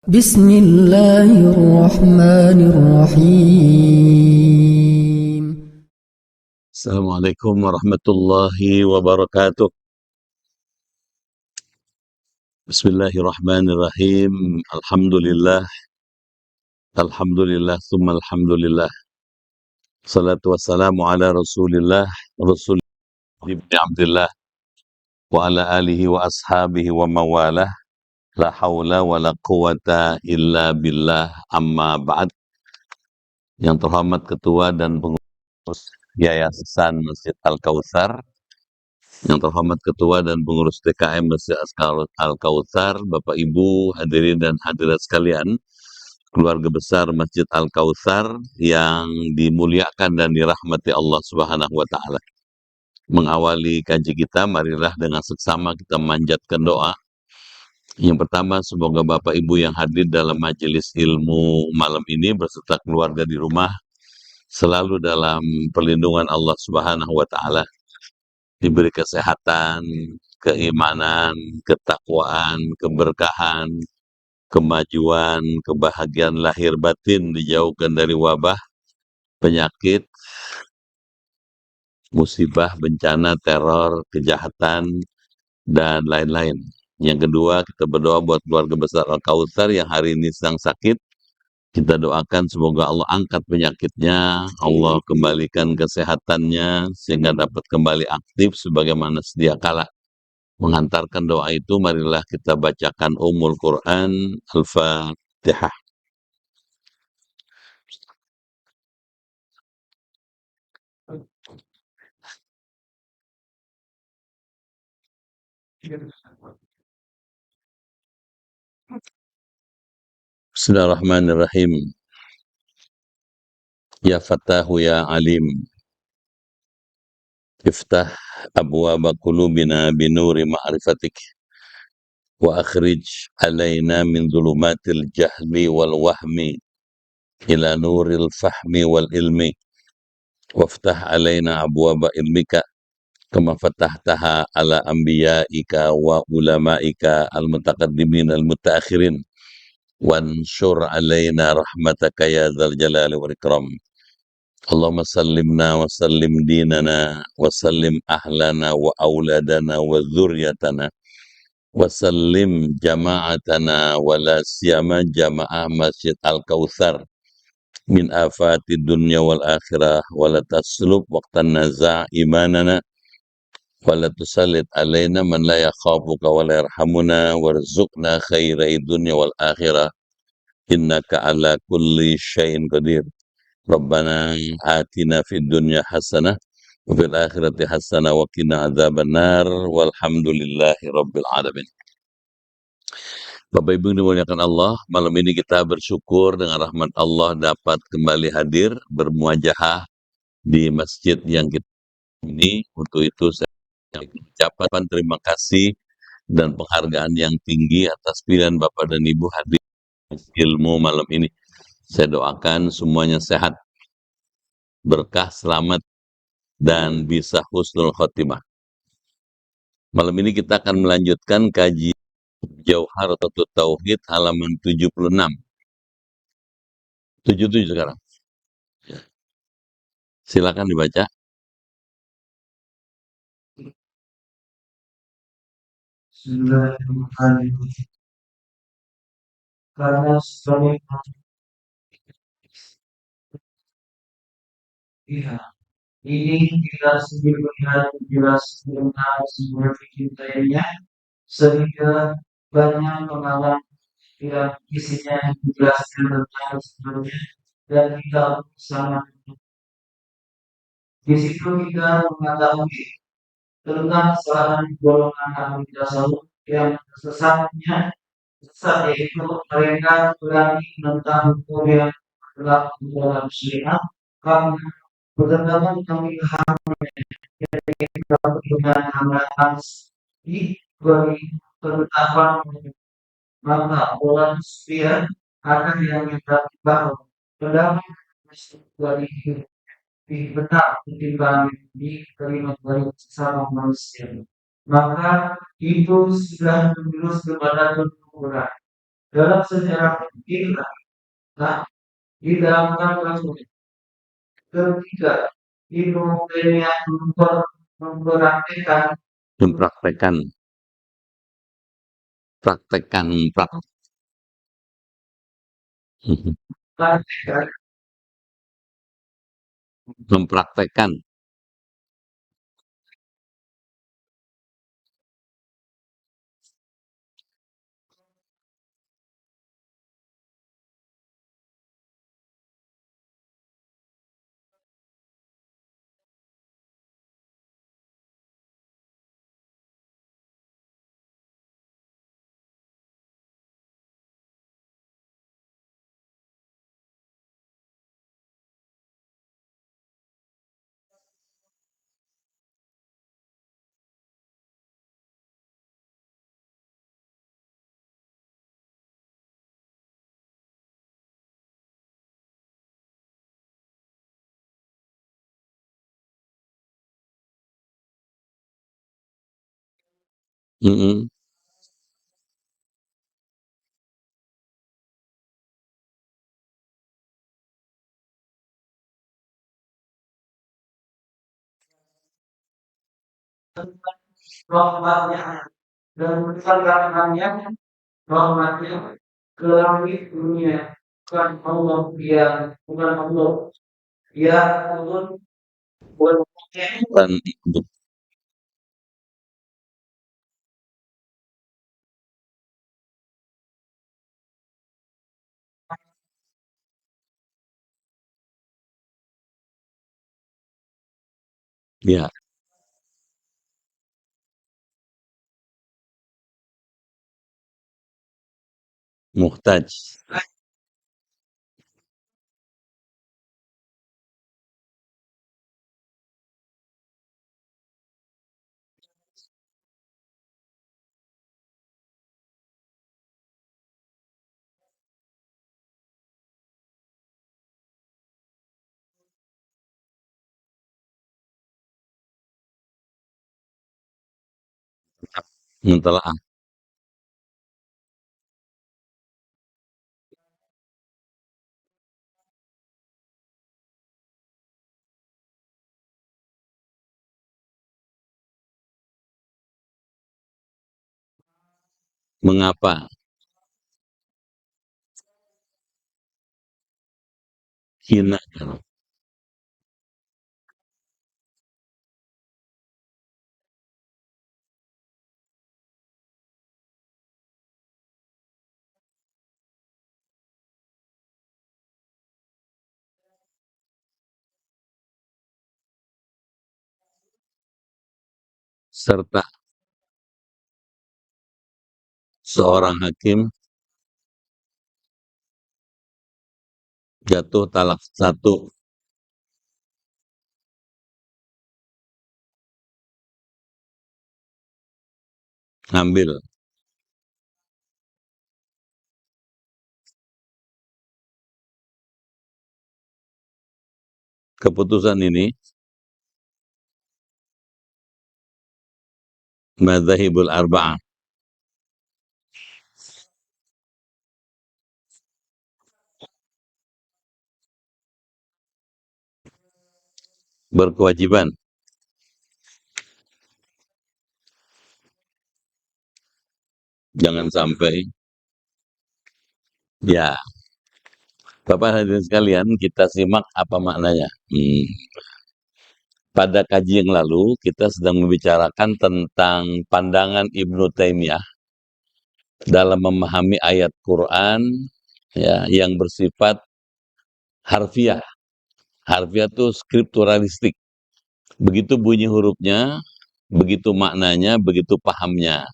بسم الله الرحمن الرحيم. Assalamualaikum warahmatullahi wabarakatuh. Bismillahirrahmanirrahim. Alhamdulillah, summa alhamdulillah. Salatu wassalamu ala Rasulillah, Rasul ibn Abdullah wa ala alihi wa ashabihi wa mawalah. La haula wa la quwata illa billah, amma ba'd. Yang terhormat Ketua dan Pengurus Yayasan Masjid Al-Kautsar, yang terhormat Ketua dan Pengurus DKM Masjid Al-Kautsar, Bapak Ibu hadirin dan hadirat sekalian, keluarga besar Masjid Al-Kautsar yang dimuliakan dan dirahmati Allah Subhanahu wa taala. Mengawali kaji kita, marilah dengan seksama kita manjatkan doa. Yang pertama, semoga Bapak Ibu yang hadir dalam majelis ilmu malam ini beserta keluarga di rumah selalu dalam perlindungan Allah Subhanahu wa taala, diberi kesehatan, keimanan, ketakwaan, keberkahan, kemajuan, kebahagiaan lahir batin, dijauhkan dari wabah, penyakit, musibah, bencana, teror, kejahatan, dan lain-lain. Yang kedua, kita berdoa buat keluarga besar Al-Kautsar yang hari ini sedang sakit. Kita doakan semoga Allah angkat penyakitnya, Allah kembalikan kesehatannya, sehingga dapat kembali aktif sebagaimana sedia kala. Menghantarkan doa itu, marilah kita bacakan Ummul Quran, Al-Fatihah. Bismillahirrahmanirrahim. Ya Fattahu ya Alim, iftah abwaba qulubina binuri ma'rifatik, wa akhrij alaina min dhulumatil jahli wal wahmi ila nuril fahmi wal ilmi, waftah alaina abwaba ilmika kama fatahtaha ala anbiya'ika wa ulama'ika al-mutaqaddimin al-mutaakhirin, wansur alaina rahmataka ya dzal jalali wal ikram. Allahumma sallimna wa sallim dinana wa sallim ahlana wa auladana wa dzurriyyatana wa sallim jama'atana wa la siyama jama'ah Masjid Al-Kautsar min afati dunya wal akhirah, wa la taslub waqtan naza' imanana, wa la tusallit alaina man la yakhafuka wa la yarhamuna, warzuqna khairai dunya wal akhirah innaka ala kulli syai'in qadir. Rabbana atina fid dunya hasanah wa fil akhirati hasanah wa qina adzabannar, walhamdulillahi rabbil alamin. Bapak Ibu yang dimuliakan Allah, malam ini kita bersyukur dengan rahmat Allah dapat kembali hadir bermuajahah di masjid yang kita ini. Untuk itu saya ucapkan terima kasih dan penghargaan yang tinggi atas pilihan Bapak dan Ibu hadir ilmu malam ini. Saya doakan semuanya sehat, berkah, selamat, dan bisa husnul khotimah. Malam ini kita akan melanjutkan kaji Jauharatul Tauhid halaman 76. 77 sekarang. Silakan dibaca. Bismillahirrahmanirrahim. Karena sebagai pihak ini tidak sebelumnya jelas tentang sebuah cintanya, sehingga banyak pengalaman yang isinya dijelaskan tentang sebelumnya dan tidak sama. Di situ kita mengetahui tentang kesalahan golongan ahli tasawuf yang sesatnya sesat, yaitu mereka berani tentang hukum yang berlaku dalam syariat karena bertentangan dengan dengan hambatan di bagi penetapan, maka orang setia akan yang bahwa pendapat dari lebih benar ketimbang di kalimat dari sesama manusia, maka itu sudah menjurus kepada kekufuran. dalam sejarah kita, nah, di dalam kasus ketika Ibnu Taimiyah mempraktikkan Mempraktekkan, praktekkan, praktikkan mempraktekkan. Mm-mm. rahmatnya dan perkataannya rahmatnya ke langit dunia, bukan Allah dia, bukan Allah dia turun bentuknya Dan hidup. Ya, muhtaj. Mentelaah. Mengapa? Hina. Serta seorang hakim jatuh talak satu, ngambil keputusan ini. Madzhabul arba'ah, berkewajiban. Jangan sampai, ya, Bapak hadirin sekalian, kita simak apa maknanya. Pada kaji yang lalu, kita sedang membicarakan tentang pandangan Ibnu Taimiyah dalam memahami ayat Quran, ya, yang bersifat harfiah. Harfiah itu skripturalistik. Begitu bunyi hurufnya, begitu maknanya, begitu pahamnya.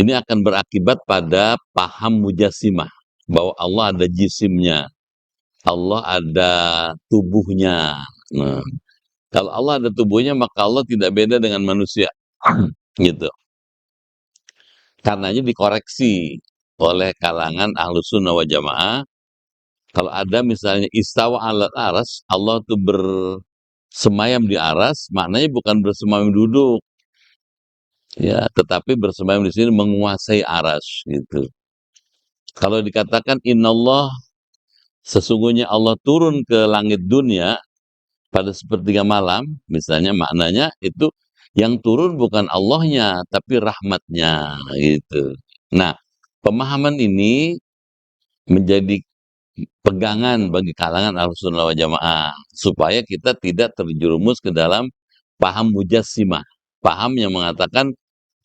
Ini akan berakibat pada paham mujassimah, bahwa Allah ada jisimnya, Allah ada tubuhnya. Nah, kalau Allah ada tubuhnya, maka Allah tidak beda dengan manusia. Gitu. Karenanya dikoreksi oleh kalangan Ahlus Sunnah wa Jamaah. Kalau ada misalnya istawa alat aras, Allah itu bersemayam di aras, maknanya bukan bersemayam duduk, ya, tetapi bersemayam di sini menguasai aras, gitu. Kalau dikatakan innallah, sesungguhnya Allah turun ke langit dunia pada sepertiga malam, misalnya maknanya itu yang turun bukan Allahnya, tapi rahmatnya, gitu. Nah, pemahaman ini menjadi pegangan bagi kalangan Ahlussunnah wal Jamaah supaya kita tidak terjerumus ke dalam paham mujassimah, paham yang mengatakan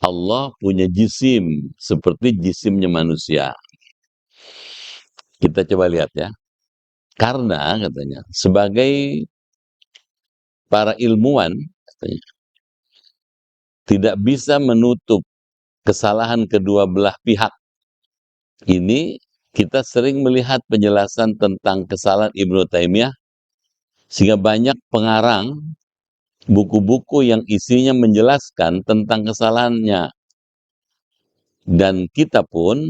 Allah punya jisim seperti jisimnya manusia. Kita coba lihat ya. Karena katanya sebagai para ilmuwan katanya, tidak bisa menutup kesalahan kedua belah pihak. Ini kita sering melihat penjelasan tentang kesalahan Ibnu Taimiyah sehingga banyak pengarang buku-buku yang isinya menjelaskan tentang kesalahannya, dan kita pun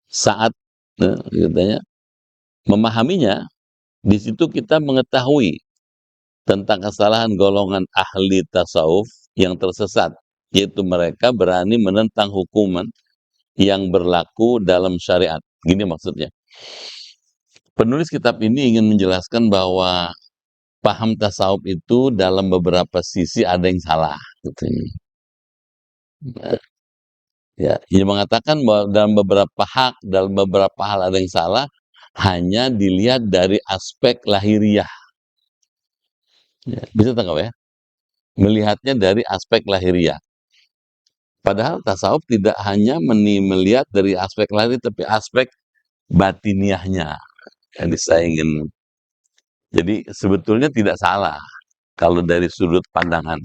saat katanya memahaminya, di situ kita mengetahui tentang kesalahan golongan ahli tasawuf yang tersesat, yaitu mereka berani menentang hukuman yang berlaku dalam syariat. Gini maksudnya. Penulis kitab ini ingin menjelaskan bahwa paham tasawuf itu dalam beberapa sisi ada yang salah. Gitu. Ya, ia mengatakan bahwa dalam beberapa hal ada yang salah, hanya dilihat dari aspek lahiriah. Ya, bisa tangkap ya? Melihatnya dari aspek lahiriah. Padahal tasawuf tidak hanya melihat dari aspek lahir, tapi aspek batiniahnya. Jadi sebetulnya tidak salah kalau dari sudut pandangan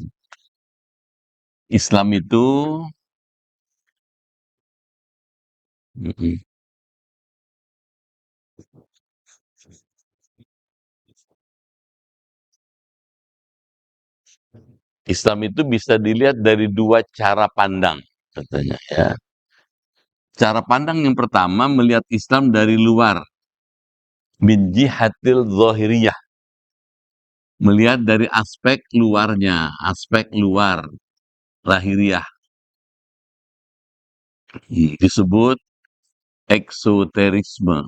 Islam itu. Islam itu bisa dilihat dari dua cara pandang katanya ya. Cara pandang yang pertama melihat Islam dari luar, min jihatil zahiriyah, melihat dari aspek luarnya, aspek luar lahiriah, disebut eksoterisme.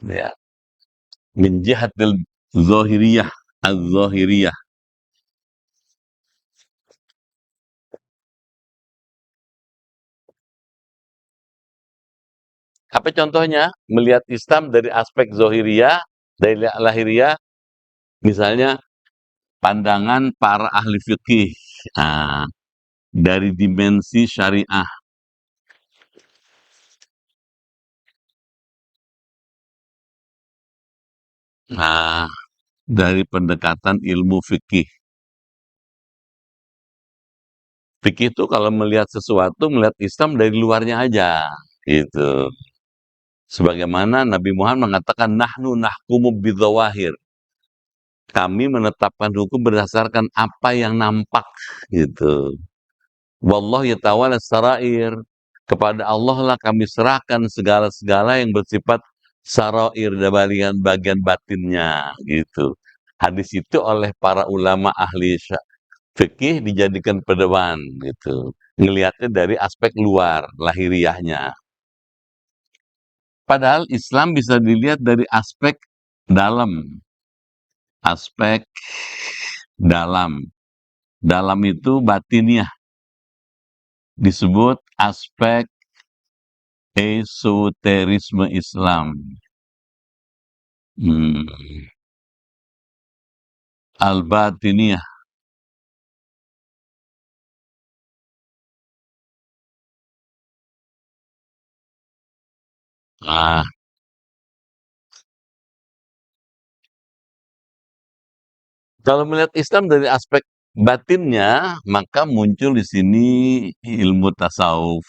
Ya, min jihatil zahiriyah, az-zahiriyah. Apa contohnya? Melihat Islam dari aspek zahiriyah, dari lahiriah, misalnya pandangan para ahli fikih, dari dimensi syariah, dari pendekatan ilmu fikih. Fikih itu kalau melihat sesuatu, melihat Islam dari luarnya aja, gitu. Sebagaimana Nabi Muhammad mengatakan, nahnu nahkumu bidzawahir. Kami menetapkan hukum berdasarkan apa yang nampak, gitu. Wallahu yatawalla sarair. Kepada Allah lah kami serahkan segala-segala yang bersifat sarair, bagian batinnya, gitu. Hadis itu oleh para ulama ahli fikih dijadikan pedoman, gitu. Ngelihatnya dari aspek luar, lahiriahnya. Padahal Islam bisa dilihat dari aspek dalam. Aspek dalam. Dalam itu batiniah. Disebut aspek esoterisme Islam. Al-batiniyah. Ah, kalau melihat Islam dari aspek batinnya, maka muncul di sini ilmu tasawuf.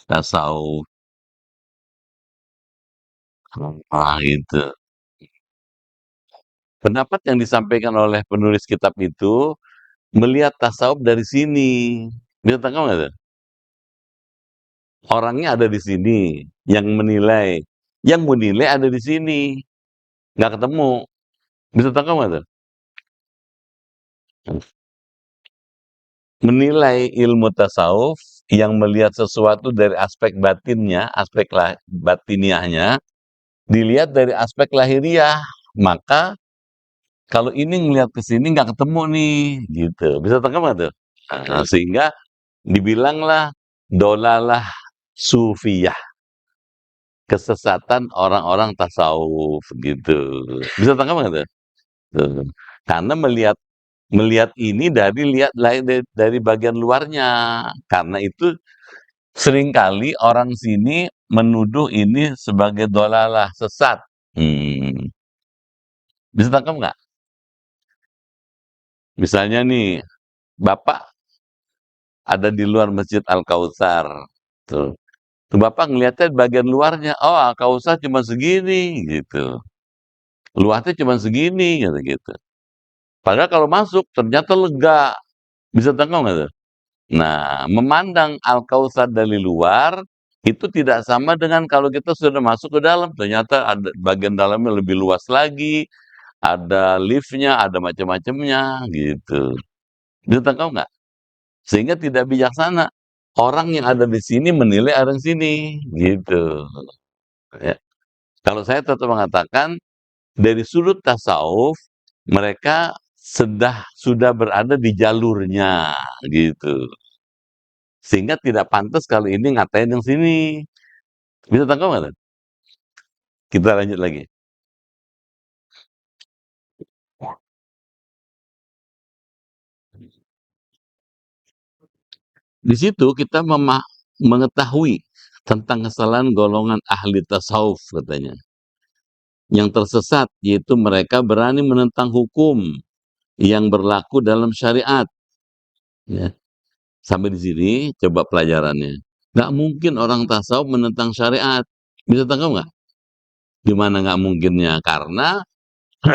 Tasawuf. Itu. Pendapat yang disampaikan oleh penulis kitab itu melihat tasawuf dari sini. Bisa tangkap nggak tuh? Orangnya ada di sini, yang menilai ada di sini, nggak ketemu. Bisa tangkap nggak tuh? menilai ilmu tasawuf yang melihat sesuatu dari aspek batinnya, aspek batiniahnya, dilihat dari aspek lahiriah. Maka kalau ini ngelihat ke sini nggak ketemu nih, gitu. Bisa tangkap nggak tuh? Sehingga dibilanglah dolalah sufiyah, kesesatan orang-orang tasawuf, gitu. Bisa tangkap nggak tuh? Tuh. Karena melihat ini dari bagian luarnya. Karena itu seringkali orang sini menuduh ini sebagai dolalah, sesat. Bisa tangkap nggak? Misalnya nih, Bapak ada di luar Masjid Al-Kautsar. Tuh. Tuh Bapak ngelihatnya bagian luarnya, oh Al-Kautsar cuma segini gitu. Luasnya cuma segini gitu. Padahal kalau masuk ternyata lega. Bisa tangkap nggak tuh? Nah, memandang Al-Kautsar dari luar itu tidak sama dengan kalau kita sudah masuk ke dalam. Ternyata ada bagian dalamnya lebih luas lagi, ada liftnya, ada macam-macamnya gitu. Bisa tangkap nggak? Sehingga tidak bijaksana. Orang yang ada di sini menilai orang sini, gitu. Ya. Kalau saya tetap mengatakan dari sudut tasawuf mereka sudah berada di jalurnya, gitu. Sehingga tidak pantas kalau ini ngatain yang sini. Bisa tangkap nggak? Kita lanjut lagi. Di situ kita mengetahui tentang kesalahan golongan ahli tasawuf katanya. Yang tersesat yaitu mereka berani menentang hukum yang berlaku dalam syariat. Ya. Sampai di sini coba pelajarannya. Nggak mungkin orang tasawuf menentang syariat. Bisa tangkap nggak? Gimana nggak mungkinnya? Karena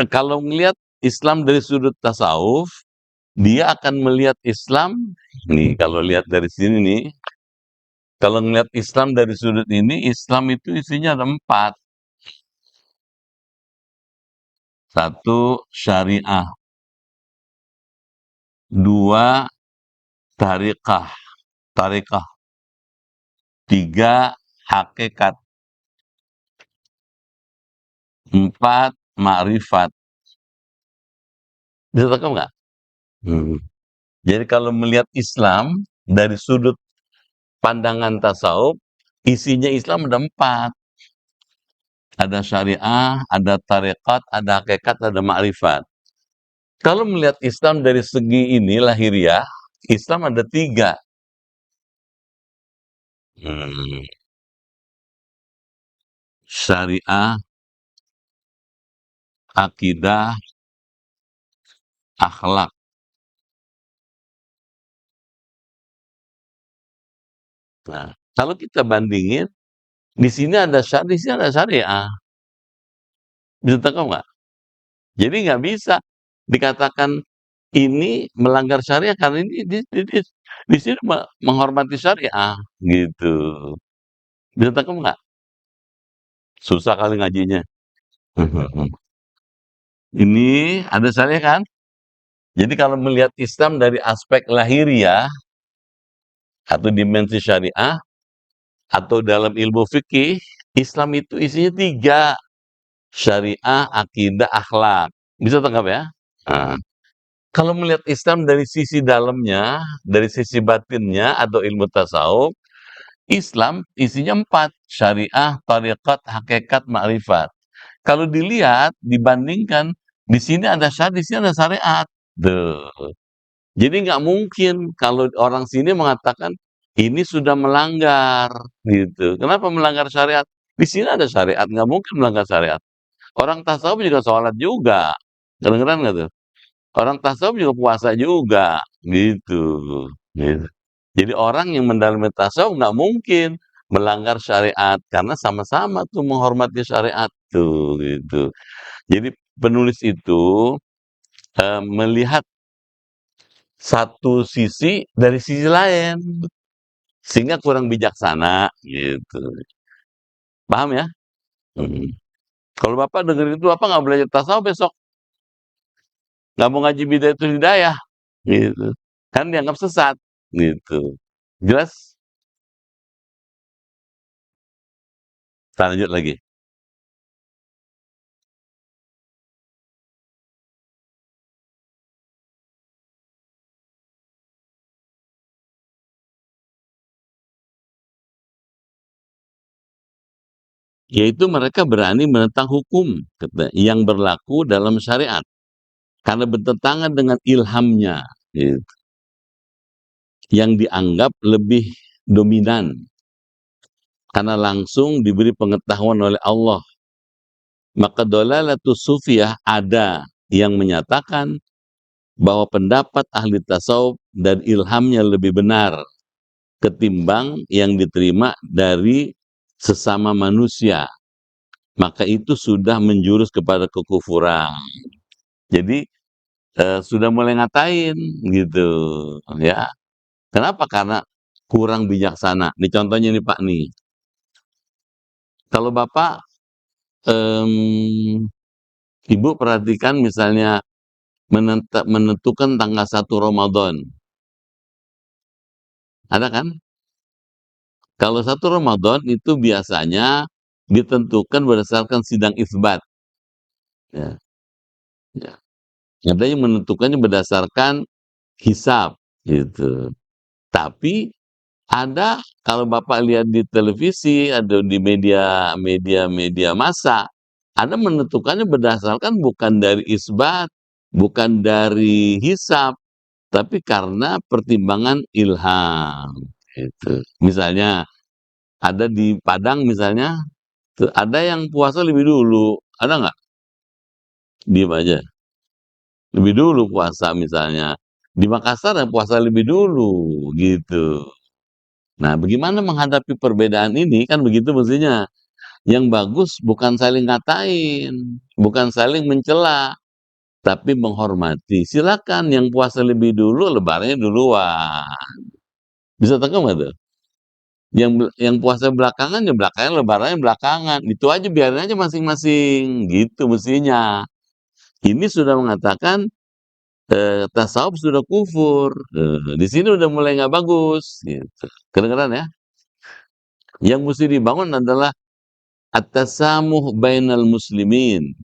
kalau melihat Islam dari sudut tasawuf, dia akan melihat Islam, nih kalau lihat dari sini nih, kalau melihat Islam dari sudut ini, Islam itu isinya ada 4. Satu, syariah. 2, tarikah. 3, hakikat. 4, ma'rifat. Bisa tangkap nggak? Jadi kalau melihat Islam dari sudut pandangan tasawuf, isinya Islam ada 4. Ada syariah, ada tarekat, ada hakikat, ada ma'rifat. Kalau melihat Islam dari segi ini lahiriah, Islam ada 3. Syariah, akidah, akhlak. Nah, kalau kita bandingin, di sini ada syariah, di sini ada syariah. Bisa tangkap nggak? Jadi nggak bisa dikatakan ini melanggar syariah karena ini di sini menghormati syariah, gitu. Bisa tangkap nggak? Susah kali ngajinya. Ini ada syariah kan? Jadi kalau melihat Islam dari aspek lahiriah atau dimensi syariah atau dalam ilmu fikih, Islam itu isinya 3, syariah, akidah, akhlak. Bisa tangkap ya? Nah, kalau melihat Islam dari sisi dalamnya, dari sisi batinnya atau ilmu tasawuf, Islam isinya 4, syariah, tariqat, hakikat, ma'rifat. Kalau dilihat, dibandingkan, di sini ada syariat, di sini ada syariat. Duh. Jadi nggak mungkin kalau orang sini mengatakan ini sudah melanggar, gitu. Kenapa melanggar syariat? Di sini ada syariat, nggak mungkin melanggar syariat. Orang tasawuf juga sholat juga, kedengeran nggak tuh? Orang tasawuf juga puasa juga, gitu. Gitu. Jadi orang yang mendalami tasawuf nggak mungkin melanggar syariat karena sama-sama tuh menghormati syariat tuh, gitu. Jadi penulis itu melihat satu sisi dari sisi lain, sehingga kurang bijaksana, gitu. Paham ya? Kalau Bapak dengerin itu, Bapak nggak belajar tasawuf besok, nggak mau ngaji Bidayatul Hidayah, gitu. kan dianggap sesat, gitu. Jelas? Kita lanjut lagi. Yaitu mereka berani menentang hukum yang berlaku dalam syariat karena bertentangan dengan ilhamnya, gitu, yang dianggap lebih dominan karena langsung diberi pengetahuan oleh Allah. Maka dolalatus sufiyah ada yang menyatakan bahwa pendapat ahli tasawuf dan ilhamnya lebih benar ketimbang yang diterima dari sesama manusia. Maka itu sudah menjurus kepada kekufuran. Jadi sudah mulai ngatain gitu, ya. Kenapa? Karena kurang bijaksana. Nih contohnya nih Pak nih. Kalau Bapak, Ibu perhatikan misalnya menentukan tanggal 1 Ramadan. Ada kan? Kalau 1 Ramadan itu biasanya ditentukan berdasarkan sidang isbat. Ya, ya. Ada yang menentukannya berdasarkan hisab, gitu. Tapi ada, kalau Bapak lihat di televisi, ada di media massa, ada menentukannya berdasarkan bukan dari isbat, bukan dari hisab, tapi karena pertimbangan ilham, gitu. Misalnya ada di Padang misalnya, ada yang puasa lebih dulu, ada nggak? Diem aja. Lebih dulu puasa misalnya. Di Makassar yang puasa lebih dulu, gitu. Nah, bagaimana menghadapi perbedaan ini? Kan begitu mestinya. Yang bagus bukan saling ngatain, bukan saling mencela, tapi menghormati. Silakan yang puasa lebih dulu, lebarannya duluan. Bisa tangkap nggak tuh? Yang puasa belakangan ya belakangan, lebarannya belakangan. Itu aja, biarin aja masing-masing, gitu mestinya. Ini sudah mengatakan tasawuf sudah kufur. Di sini udah mulai nggak bagus, gitu. Kedengeran ya? Yang mesti dibangun adalah at-tasamuh bainal muslimin.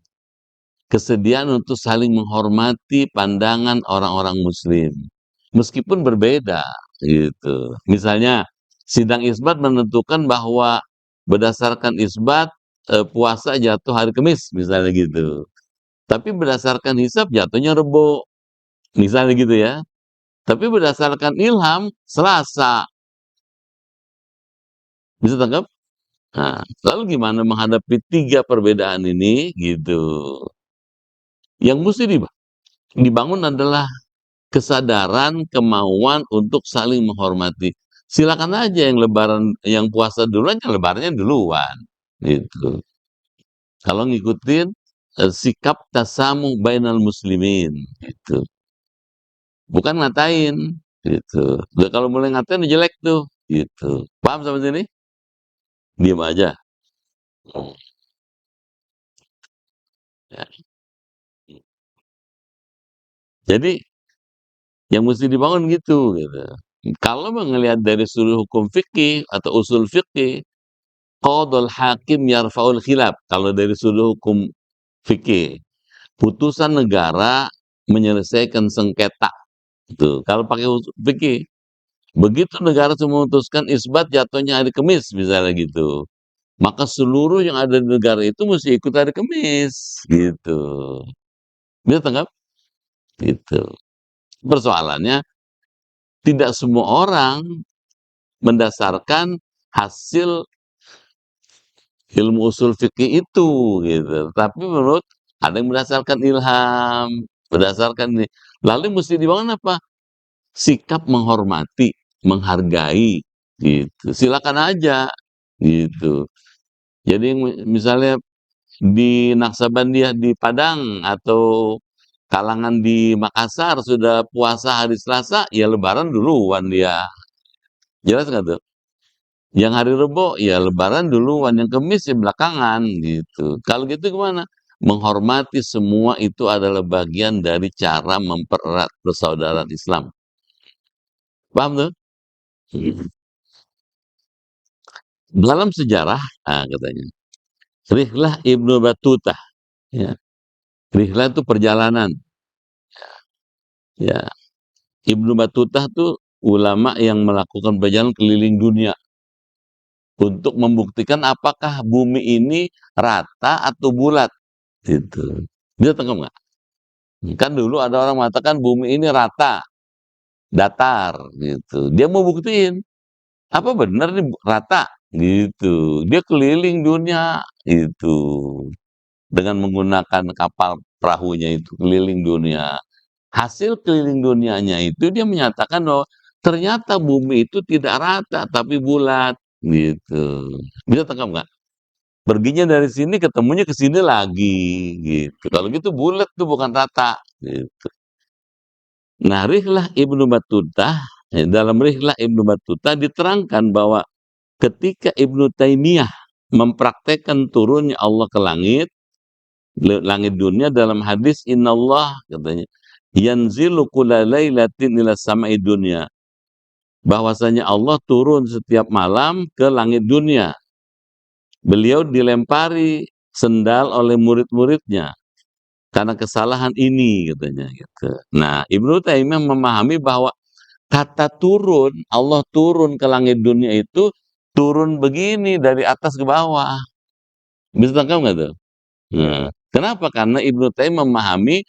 Kesediaan untuk saling menghormati pandangan orang-orang muslim. Meskipun berbeda, gitu. Misalnya, sidang isbat menentukan bahwa berdasarkan isbat puasa jatuh hari Kamis, misalnya gitu. Tapi berdasarkan hisab jatuhnya Rebo, misalnya gitu ya. Tapi berdasarkan ilham Selasa. Bisa tangkap? Nah, lalu gimana menghadapi tiga perbedaan ini, gitu. Yang mesti dibangun adalah kesadaran, kemauan untuk saling menghormati. Silakan aja yang lebaran, yang puasa duluan, yang lebarannya duluan, gitu. Kalau ngikutin sikap tasamuh bainal muslimin, gitu. Bukan ngatain, gitu. Udah kalau mulai ngatain jelek tuh, gitu. Paham sampai sini? Diam aja. Ya. Jadi yang mesti dibangun gitu, gitu. Kalau melihat dari sudut hukum fikih atau usul fikih, qadul hakim yarfa'ul khilaf. Kalau dari sudut hukum fikih, putusan negara menyelesaikan sengketa. Itu kalau pakai usul fikih, begitu negara memutuskan isbat jatuhnya hari Kamis misalnya gitu, maka seluruh yang ada di negara itu mesti ikut hari Kamis, gitu. Bisa tanggap? Gitu. Persoalannya tidak semua orang mendasarkan hasil ilmu usul fikih itu, gitu. Tapi menurut ada yang berdasarkan ilham, berdasarkan ini. Lalu mesti dibangun apa? Sikap menghormati, menghargai, gitu. Silakan aja, gitu. Jadi misalnya di Naksabandia di Padang atau kalangan di Makassar sudah puasa hari Selasa, ya lebaran duluan dia. Jelas nggak tuh? Yang hari Rebo ya lebaran duluan, yang Kamis ya belakangan, gitu. Kalau gitu gimana? Menghormati semua itu adalah bagian dari cara mempererat persaudaraan Islam. Paham tuh? Dalam sejarah, katanya, Rihlah Ibnu Battuta, ya. Rihlah itu perjalanan, ya. Ibnu Battuta tuh ulama yang melakukan perjalanan keliling dunia untuk membuktikan apakah bumi ini rata atau bulat, gitu. Bisa tangkap nggak? Kan dulu ada orang mengatakan bumi ini rata, datar, gitu. Dia mau buktiin apa benar nih rata, gitu. Dia keliling dunia itu dengan menggunakan kapal perahunya itu keliling dunia. Hasil keliling dunianya itu dia menyatakan bahwa ternyata bumi itu tidak rata tapi bulat, gitu. Bisa tangkap nggak? Perginya dari sini ketemunya ke sini lagi, gitu. Kalau gitu bulat tuh bukan rata, gitu. Nah, Rihlah Ibnu Battuta, dalam Rihlah Ibnu Battuta diterangkan bahwa ketika Ibnu Taimiyah mempraktekkan turunnya Allah ke langit, langit dunia dalam hadis innallah, katanya, yanzilu kulla lailatin ila samai dunya, bahwasanya Allah turun setiap malam ke langit dunia. Beliau dilempari sendal oleh murid-muridnya karena kesalahan ini, katanya, gitu. Nah, Ibnu Taimiyah memahami bahwa kata turun, Allah turun ke langit dunia itu turun begini dari atas ke bawah. Bisa tangkap nggak tuh? Nah, kenapa? Karena Ibnu Taimiyah memahami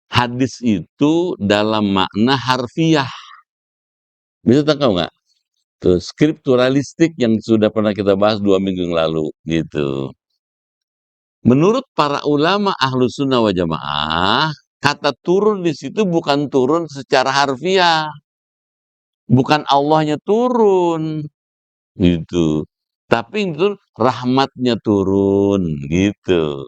hadis itu dalam makna harfiah. Bisa tangkap nggak? Tuh, skripturalistik yang sudah pernah kita bahas 2 minggu yang lalu, gitu. Menurut para ulama ahlu sunnah wa jamaah, kata turun di situ bukan turun secara harfiah, bukan Allahnya turun, gitu. Tapi itu rahmatnya turun, gitu.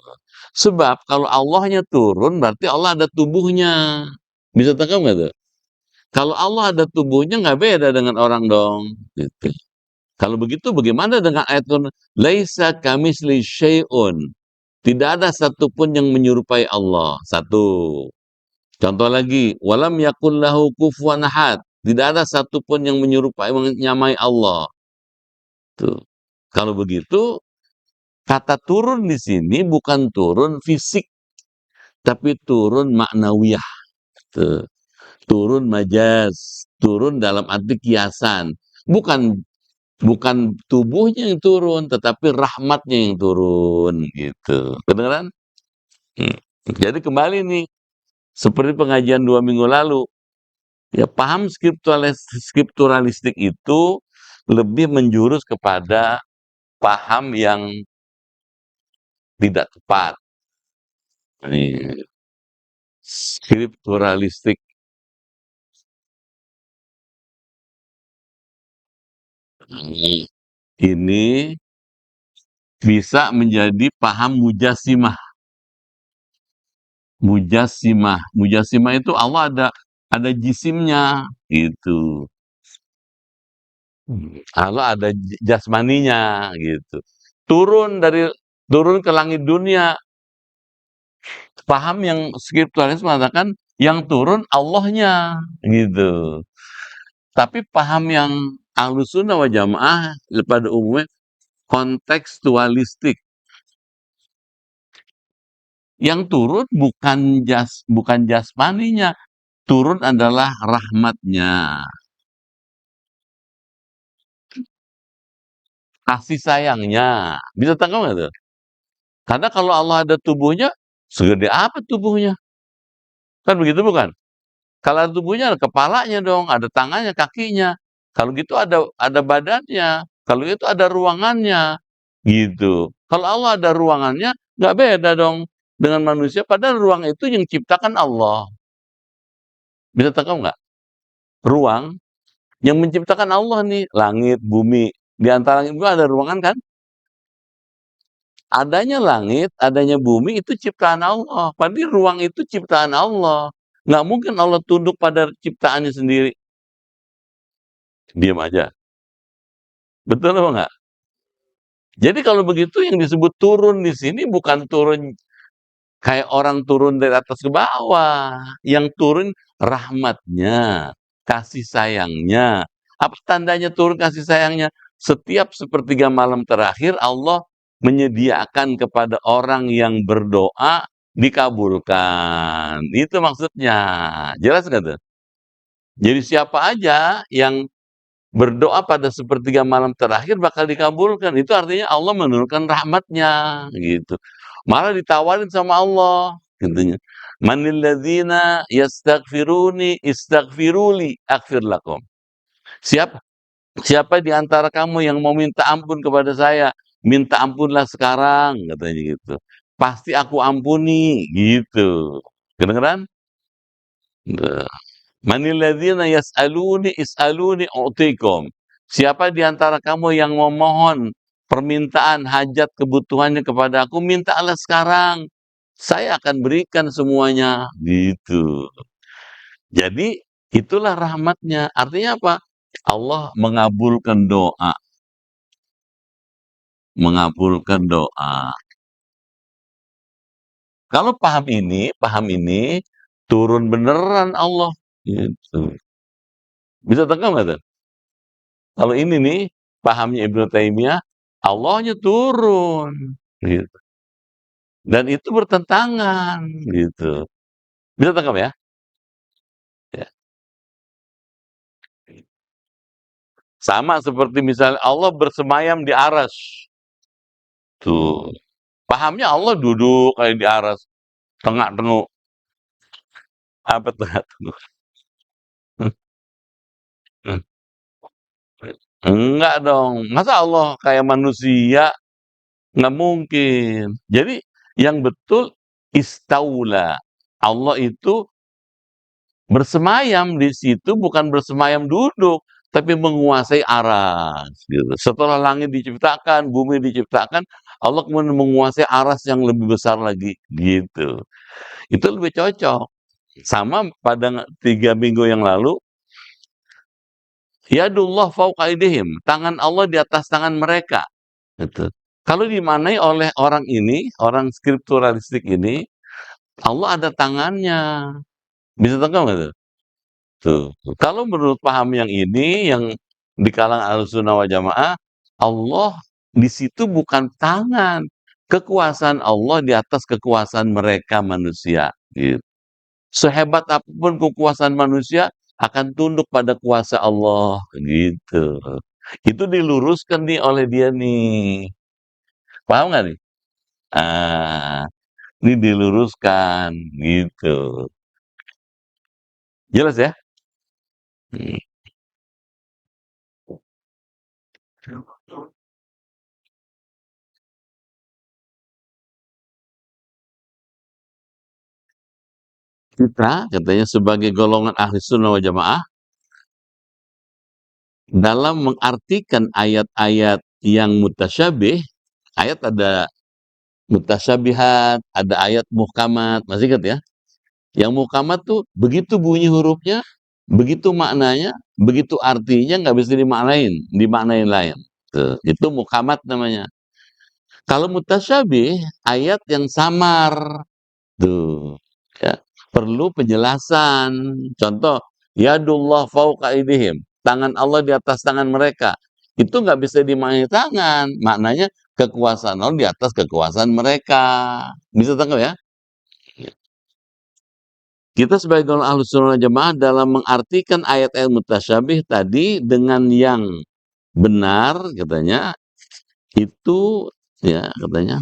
Sebab kalau Allahnya turun berarti Allah ada tubuhnya. Bisa tangkap nggak tuh? Kalau Allah ada tubuhnya nggak beda dengan orang dong, gitu. Kalau begitu bagaimana dengan ayat Quran? Laisa kamisli syai'un. Tidak ada satupun yang menyerupai Allah. Satu. Contoh lagi, walam yakul lahu kufuwan ahad. Tidak ada satupun yang menyerupai, menyamai Allah. Tuh. Kalau begitu, kata turun di sini bukan turun fisik, tapi turun maknawiyah. Tuh. Turun majaz, turun dalam arti kiasan. Bukan bukan tubuhnya yang turun, tetapi rahmatnya yang turun, gitu. Kedengeran? Jadi kembali nih, seperti pengajian 2 minggu lalu, ya paham skripturalistik itu lebih menjurus kepada paham yang tidak tepat. Ini skripturalistik ini bisa menjadi paham mujasimah. Mujasimah itu Allah ada jisimnya, gitu. Allah ada jasmaninya, gitu. Turun ke langit dunia. Paham yang skripturalis mengatakan yang turun Allahnya, gitu. Tapi paham yang Ahlussunnah wal Jamaah pada umumnya kontekstualistik. Yang turun bukan jasmaninya, turun adalah rahmatnya, kasih sayangnya. Bisa tangkap nggak tuh? Karena kalau Allah ada tubuhnya, segede apa tubuhnya? Kan begitu bukan? Kalau ada tubuhnya ada kepalanya dong, ada tangannya, kakinya. Kalau gitu ada badannya. Kalau itu ada ruangannya, gitu. Kalau Allah ada ruangannya, nggak beda dong dengan manusia. Padahal ruang itu yang ciptakan Allah. Bisa tangkap nggak? Ruang yang menciptakan Allah nih, langit, bumi. Di antara langit itu ada ruangan kan? Adanya langit, adanya bumi itu ciptaan Allah. Padahal ruang itu ciptaan Allah. Nggak mungkin Allah tunduk pada ciptaannya sendiri. Diam aja. Betul apa enggak? Jadi kalau begitu yang disebut turun di sini bukan turun kayak orang turun dari atas ke bawah. Yang turun rahmatnya. kasih sayangnya. Apa tandanya turun kasih sayangnya? Setiap sepertiga malam terakhir Allah menyediakan kepada orang yang berdoa dikabulkan. Itu maksudnya. Jelas nggak tuh? Jadi siapa aja yang berdoa pada sepertiga malam terakhir bakal dikabulkan. Itu artinya Allah menurunkan rahmatnya, gitu. Malah ditawarin sama Allah, gitu. Manil ladzina yastaghfiruni istaghfiruli aghfir lakum. Siapa siapa di antara kamu yang mau minta ampun kepada saya, minta ampunlah sekarang, katanya gitu. Pasti aku ampuni, gitu. Kedengeran? Manil ladzina yas'aluni is'aluni u'tikum. Siapa di antara kamu yang memohon permintaan hajat kebutuhannya kepada aku, mintalah sekarang. Saya akan berikan semuanya, gitu. Jadi itulah rahmatnya. Artinya apa? Allah mengabulkan doa. Mengabulkan doa. Kalau paham ini, turun beneran Allah. Gitu. Bisa tangkap nggak tuh? Kalau ini nih, pahamnya Ibnu Taimiyah, Allahnya turun, gitu. Dan itu bertentangan, gitu. Bisa tangkap ya? Ya. Sama seperti misalnya Allah bersemayam di aras. Tuh. Pahamnya Allah duduk kayak di aras. Tengah-tengah. Apa tengah-tengah? Enggak dong. Masa Allah kayak manusia? Nggak mungkin. Jadi yang betul istaula. Allah itu bersemayam di situ bukan bersemayam duduk, tapi menguasai aras, gitu. Setelah langit diciptakan, bumi diciptakan, Allah kemudian menguasai aras yang lebih besar lagi, gitu. Itu lebih cocok. Sama pada 3 minggu yang lalu, yadullah fauqa aydihim, tangan Allah di atas tangan mereka, gitu. Kalau dimaknai oleh orang ini, orang skripturalistik ini, Allah ada tangannya. Bisa tangkap nggak tuh? Tuh. Kalau menurut paham yang ini, yang di kalangan Ahlussunnah wal Jamaah, Allah di situ bukan tangan. Kekuasaan Allah di atas kekuasaan mereka manusia, gitu. Sehebat apapun kekuasaan manusia akan tunduk pada kuasa Allah, gitu. Itu diluruskan nih oleh dia nih. Paham nggak nih? Ah, ini diluruskan, gitu. Jelas ya? Hmm. Kita katanya sebagai golongan ahli sunnah wal jamaah dalam mengartikan ayat-ayat yang mutasyabih, ayat ada mutasyabihat, ada ayat muhkamat, masih ingat ya? Yang muhkamat tuh begitu bunyi hurufnya, begitu maknanya, begitu artinya nggak bisa dimaknain lain. Tuh, itu muhkamat namanya. Kalau mutasyabih, ayat yang samar. Tuh, ya. Perlu penjelasan. Contoh, yadullah fauqa aydihim. Tangan Allah di atas tangan mereka. Itu nggak bisa dimaknai tangan. Maknanya kekuasaan Allah di atas kekuasaan mereka. Bisa tangkap ya? Kita sebagai golongan Ahlus Sunnah wal Jamaah dalam mengartikan ayat-ayat mutasyabih tadi dengan yang benar katanya itu ya katanya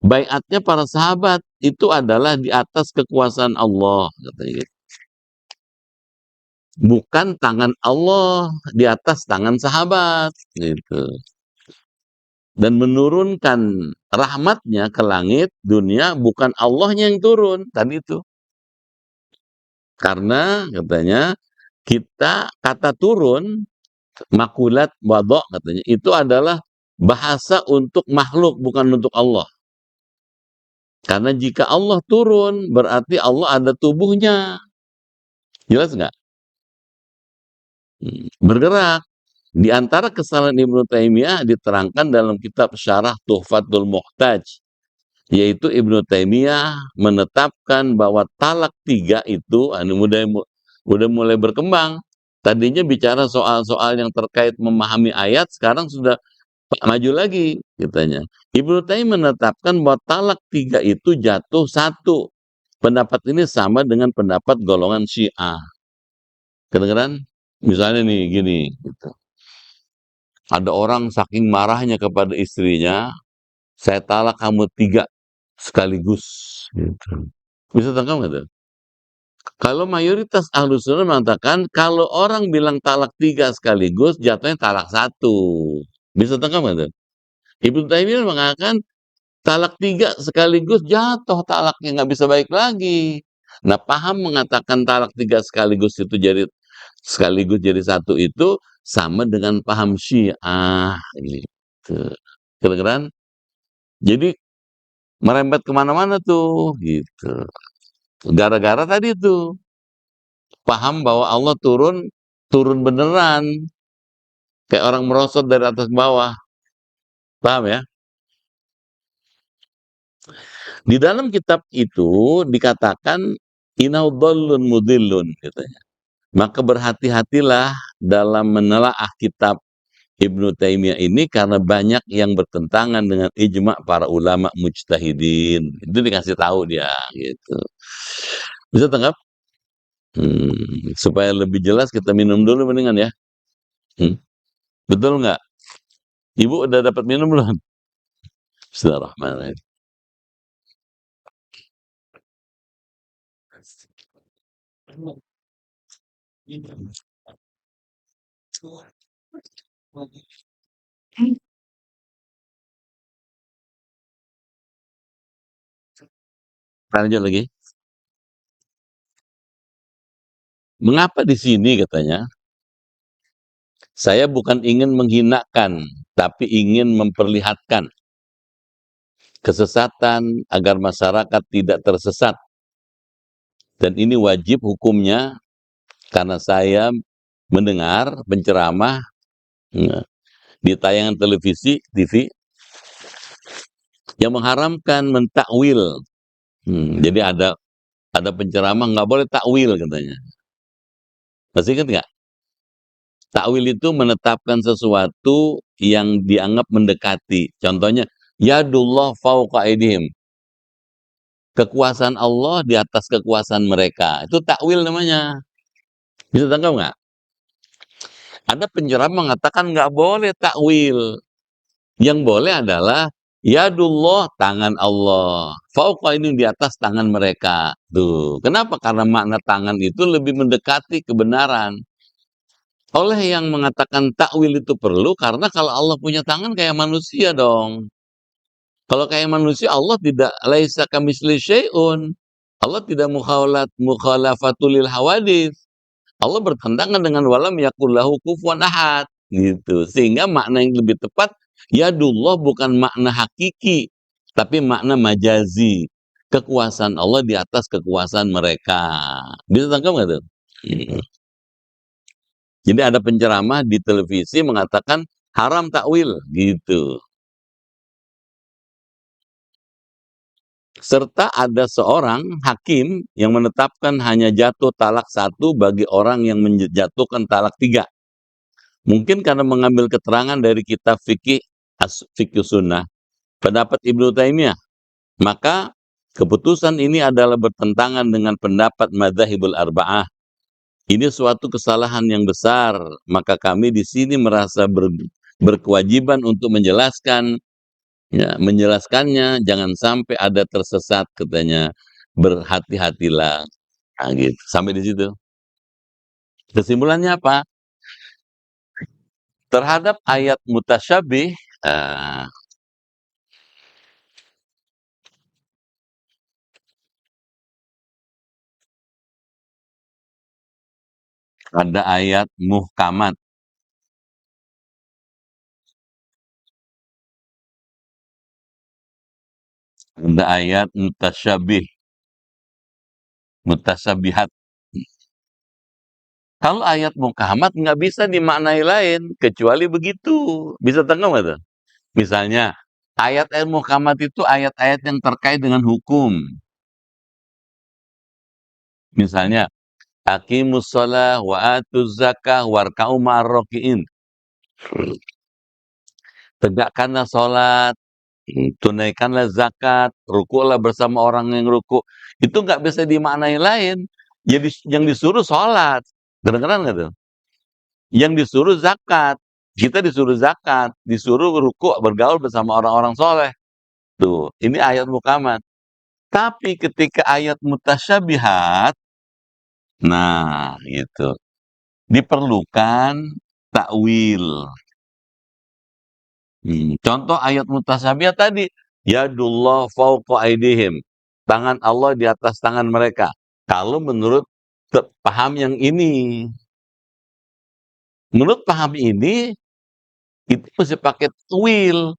baiatnya para sahabat itu adalah di atas kekuasaan Allah, katanya gitu. Bukan tangan Allah di atas tangan sahabat, gitu. Dan menurunkan rahmatnya ke langit dunia bukan Allahnya yang turun tadi itu. Karena katanya kita kata turun makulat wadok katanya itu adalah bahasa untuk makhluk bukan untuk Allah. Karena jika Allah turun, berarti Allah ada tubuhnya. Jelas nggak? Bergerak. Di antara kesalahan Ibnu Taimiyah diterangkan dalam kitab Syarah Tuhfatul Muhtaj. Yaitu Ibnu Taimiyah menetapkan bahwa talak 3 itu udah mulai berkembang. Tadinya bicara soal-soal yang terkait memahami ayat, sekarang sudah maju lagi katanya. Ibnu Taimiyah menetapkan bahwa talak 3 itu jatuh satu. Pendapat ini sama dengan pendapat golongan Syiah. Kedengeran? Misalnya nih gini, gitu. Ada orang saking marahnya kepada istrinya, saya talak kamu 3 sekaligus. Gitu. Bisa tangkap nggak tuh? Kalau mayoritas Ahlus Sunnah mengatakan kalau orang bilang talak 3 sekaligus, jatuhnya talak 1. Bisa tangkap nggak tuh? Ibnu Taimiyah mengatakan talak 3 sekaligus jatuh talaknya, nggak bisa baik lagi. Nah, paham mengatakan talak 3 sekaligus itu jadi satu itu sama dengan paham Syiah gitu. Kedengeran? Jadi merembet kemana-mana tuh gitu. Gara-gara tadi tuh paham bahwa Allah turun beneran kayak orang merosot dari atas ke bawah. Paham ya? Di dalam kitab itu dikatakan inaudallun mudillun katanya. Maka berhati-hatilah dalam menelaah kitab Ibnu Taimiyah ini karena banyak yang bertentangan dengan ijma' para ulama mujtahidin. Itu dikasih tahu dia gitu. Bisa tanggap? Supaya lebih jelas kita minum dulu mendingan ya. Betul nggak? Ibu udah dapat minum belum? Bismillahirrahmanirrahim. Lanjut lagi. Mengapa di sini katanya? Saya bukan ingin menghinakan, tapi ingin memperlihatkan kesesatan agar masyarakat tidak tersesat. Dan ini wajib hukumnya karena saya mendengar penceramah di tayangan televisi TV yang mengharamkan mentakwil. Jadi ada penceramah nggak boleh takwil katanya. Masih ingat nggak? Takwil itu menetapkan sesuatu yang dianggap mendekati. Contohnya, yadullah fauqa aydihim. Kekuasaan Allah di atas kekuasaan mereka. Itu takwil namanya. Bisa tangkap nggak? Ada penceramah mengatakan nggak boleh takwil. Yang boleh adalah yadullah, tangan Allah. Fauqa ini di atas tangan mereka. Tuh. Kenapa? Karena makna tangan itu lebih mendekati kebenaran. Oleh yang mengatakan takwil itu perlu karena kalau Allah punya tangan kayak manusia dong. Kalau kayak manusia Allah tidak laisa kamitsli syai'un. Allah tidak mukhalafatul lil hawadits. Allah bertentangan dengan walam yakul lahu kufuwan ahad gitu. Sehingga makna yang lebih tepat yadullah bukan makna hakiki tapi makna majazi. Kekuasaan Allah di atas kekuasaan mereka. Bisa tangkap nggak tuh? Jadi ada penceramah di televisi mengatakan haram takwil gitu. Serta ada seorang hakim yang menetapkan hanya jatuh talak 1 bagi orang yang menjatuhkan talak 3. Mungkin karena mengambil keterangan dari kitab fikih Fiqh Sunnah, pendapat Ibnu Taimiyah. Maka keputusan ini adalah bertentangan dengan pendapat Madzhabul Arba'ah. Ini suatu kesalahan yang besar, maka kami di sini merasa berkewajiban untuk menjelaskannya, jangan sampai ada tersesat katanya. Berhati-hatilah. Nah, gitu. Sampai di situ. Kesimpulannya apa? Terhadap ayat mutasyabih, ada ayat muhkamat. Ada ayat mutasyabihat. Kalau ayat muhkamat nggak bisa dimaknai lain kecuali begitu. Bisa tangkap nggak tuh? Misalnya ayat-ayat muhkamat itu ayat-ayat yang terkait dengan hukum. Misalnya Aqimus shalah wa atuz zakah warka'u ma'ar raki'in. Tegakkanlah salat, tunaikanlah zakat, rukuklah bersama orang yang ruku. Itu nggak bisa dimaknai lain. Jadi yang disuruh salat. Kedengeran nggak tuh? Yang disuruh zakat. Kita disuruh zakat, disuruh ruku bergaul bersama orang-orang soleh. Tuh, ini ayat muhkamat. Tapi ketika ayat mutasyabihat, nah gitu. Diperlukan takwil. Contoh ayat mutasyabihat tadi, yadullah fauqa aidihim. Tangan Allah di atas tangan mereka. Kalau menurut paham yang ini, menurut paham ini itu mesti pakai takwil,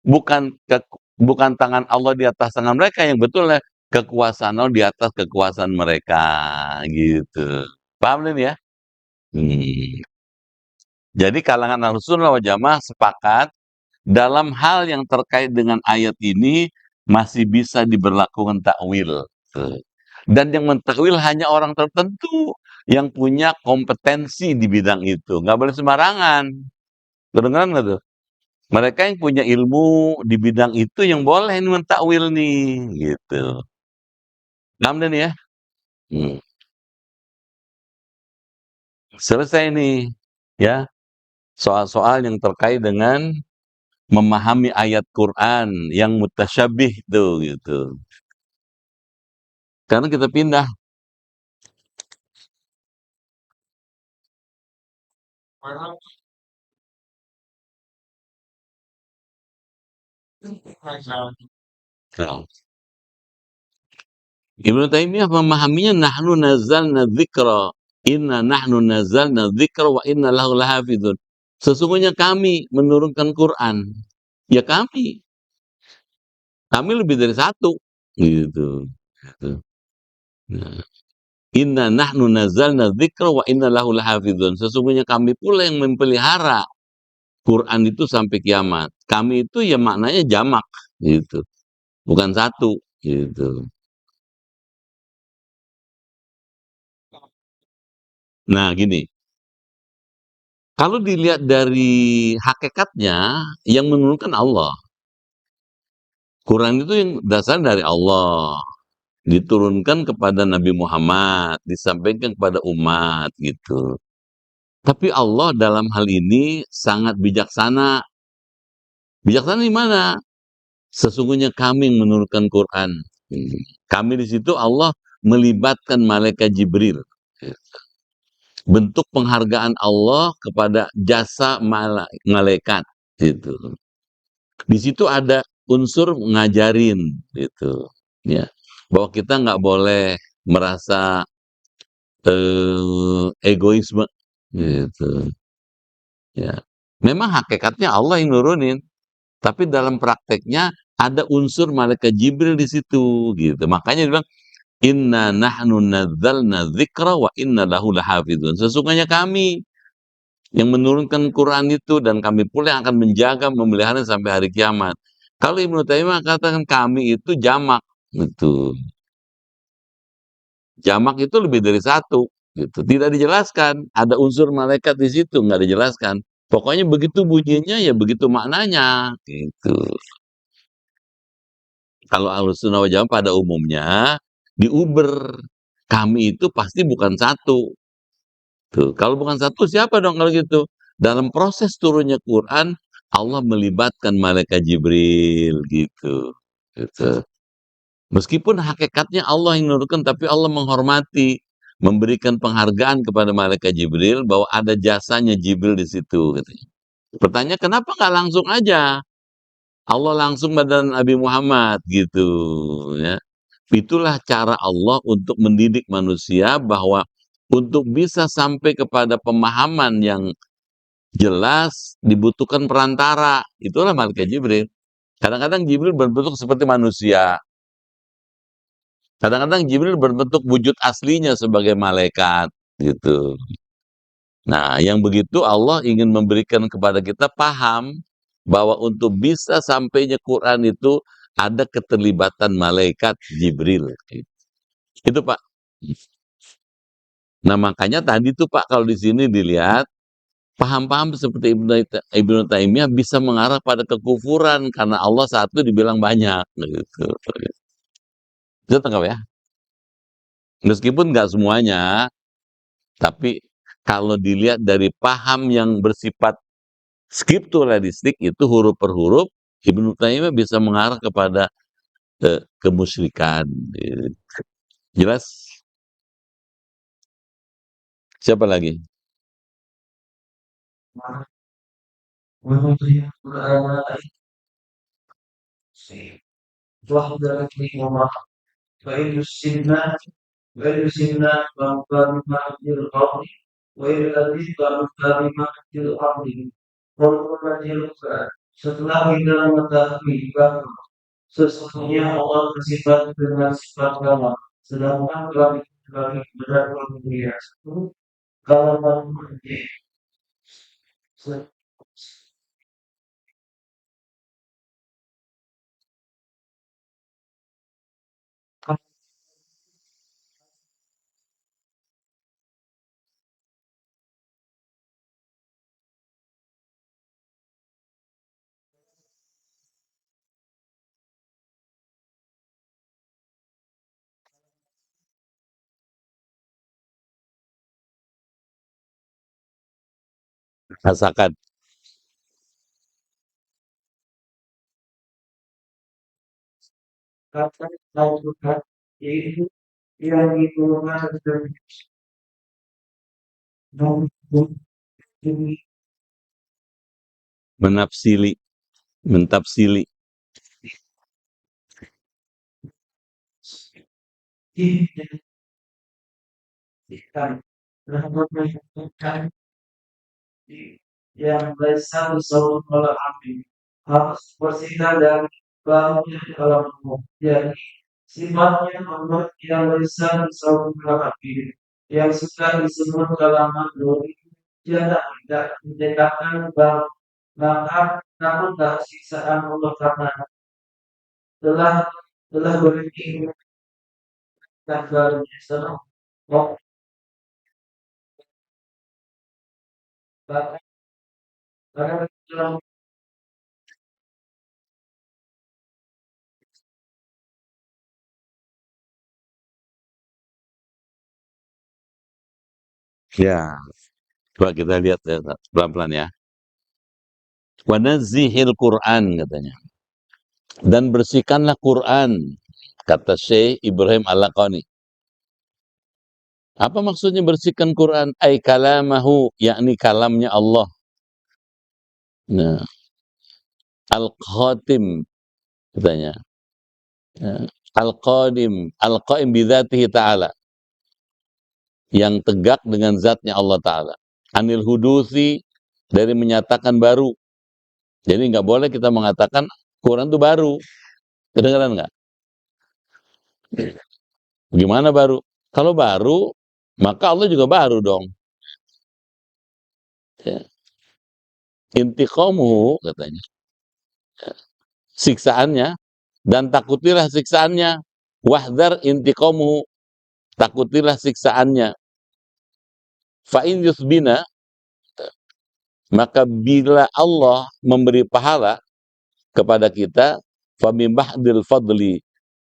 bukan tangan Allah di atas tangan mereka, yang betul ya kekuasaan Allah di atas kekuasaan mereka gitu. Paham ini ya? Hmm. Jadi kalangan Ahlussunnah wal Jamaah sepakat dalam hal yang terkait dengan ayat ini masih bisa diberlakukan takwil. Dan yang mentakwil hanya orang tertentu yang punya kompetensi di bidang itu. Nggak boleh sembarangan. Kedengeran nggak tuh? Mereka yang punya ilmu di bidang itu yang boleh ini mentakwil nih, gitu. Paham deh nih ya? Hmm. Selesai nih, ya. Soal-soal yang terkait dengan memahami ayat Quran yang mutasyabih tuh, gitu. Karena kita pindah. Nah, Ibnu Taimiyah memahaminya nahnu nazzalna dzikra, nahnu nazzalna dzikra wa inna lahu lahafizun. Sesungguhnya kami menurunkan Quran. Ya kami lebih dari satu, gitu. Gitu. Nah, nahnu nazzalna dzikra wa inna lahu lahafizun. Sesungguhnya kami pula yang memelihara Quran itu sampai kiamat. Kami itu ya maknanya jamak, gitu. Bukan satu, gitu. Nah, gini. Kalau dilihat dari hakikatnya, yang menurunkan Allah. Quran itu yang dasar dari Allah. Diturunkan kepada Nabi Muhammad, disampaikan kepada umat, gitu. Tapi Allah dalam hal ini sangat bijaksana. Bijaksana di mana? Sesungguhnya kami yang menurunkan Quran. Kami di situ Allah melibatkan malaikat Jibril. Bentuk penghargaan Allah kepada jasa malaikat, gitu. Di situ ada unsur ngajarin, gitu. Ya, bahwa kita nggak boleh merasa egoisme, gitu. Ya, memang hakikatnya Allah yang nurunin, tapi dalam prakteknya ada unsur malaikat Jibril di situ, gitu. Makanya dia bilang, inna nahnu nazzalna dzikra wa inna lahu lahafizun. Sesungguhnya kami yang menurunkan Quran itu dan kami pula yang akan menjaga memelihara sampai hari kiamat. Kalau Ibnu Taimiyah katakan kami itu jamak, gitu. Jamak itu lebih dari satu, gitu. Tidak dijelaskan, ada unsur malaikat di situ, nggak dijelaskan. Pokoknya begitu bunyinya ya begitu maknanya, gitu. Kalau Ahlussunnah wal Jamaah pada umumnya diuber, kami itu pasti bukan satu. Tuh, kalau bukan satu siapa dong kalau gitu? Dalam proses turunnya Quran, Allah melibatkan malaikat Jibril, gitu. Gitu. Meskipun hakikatnya Allah yang menurunkan, tapi Allah menghormati, memberikan penghargaan kepada malaikat Jibril bahwa ada jasanya Jibril di situ. Gitu. Pertanyaan kenapa nggak langsung aja? Allah langsung pada Nabi Muhammad, gitu. Ya. Itulah cara Allah untuk mendidik manusia bahwa untuk bisa sampai kepada pemahaman yang jelas dibutuhkan perantara. Itulah malaikat Jibril. Kadang-kadang Jibril berbentuk seperti manusia. Kadang-kadang Jibril berbentuk wujud aslinya sebagai malaikat, gitu. Nah, yang begitu Allah ingin memberikan kepada kita paham bahwa untuk bisa sampainya Quran itu ada keterlibatan malaikat Jibril. Itu Pak. Nah, makanya tadi tuh Pak, kalau di sini dilihat, paham-paham seperti Ibnu Taimiyah bisa mengarah pada kekufuran karena Allah satu dibilang banyak gitu. Bisa tangkap ya? Meskipun nggak semuanya, tapi kalau dilihat dari paham yang bersifat skripturalistik itu huruf per huruf, Ibnu Taimiyah bisa mengarah kepada kemusyrikan. Jelas? Siapa lagi? Setelah kita mengetahui bahwa sesungguhnya Allah bersifat dengan sifat kamal, sedangkan kami benar-benar mulia. Kalau manusia Rasakan. kata Al-Quran yaitu yang diturunkan dari bumi Menafsili, mentafsili. dan menentukan yang besar bersama oleh api harus bersihkan dari baunya dalam tubuh. Jadi sifatnya Allah yang besar bersama oleh api yang suka disebut dalam makhluk tidak mendekatkan bau maka takutlah siksaan Allah karena telah telah berhenti dan barunya senang. Oh, bahkan dalam Ya, coba kita lihat ya, pelan-pelan ya. Wa nazzihil Qur'an katanya. Dan bersihkanlah Quran, kata Syekh Ibrahim Al-Laqani. Apa maksudnya bersihkan Quran? Ay kalamahu, yakni kalamnya Allah. Nah, Al-Khatim katanya. Ya. Al-Qadim, Al-Qaim bidzatihi ta'ala. Yang tegak dengan zatnya Allah Ta'ala. Anil hudusi, dari menyatakan baru. Jadi nggak boleh kita mengatakan Quran itu baru. Kedengaran nggak? Gimana baru? Kalau baru, maka Allah juga baru dong. Ya. Intiqamuhu katanya. Siksaannya, dan takutilah siksaannya. Wahdar intiqamuhu, takutilah siksaannya. Fa'in yusbina, maka bila Allah memberi pahala kepada kita, famibahdil fadli,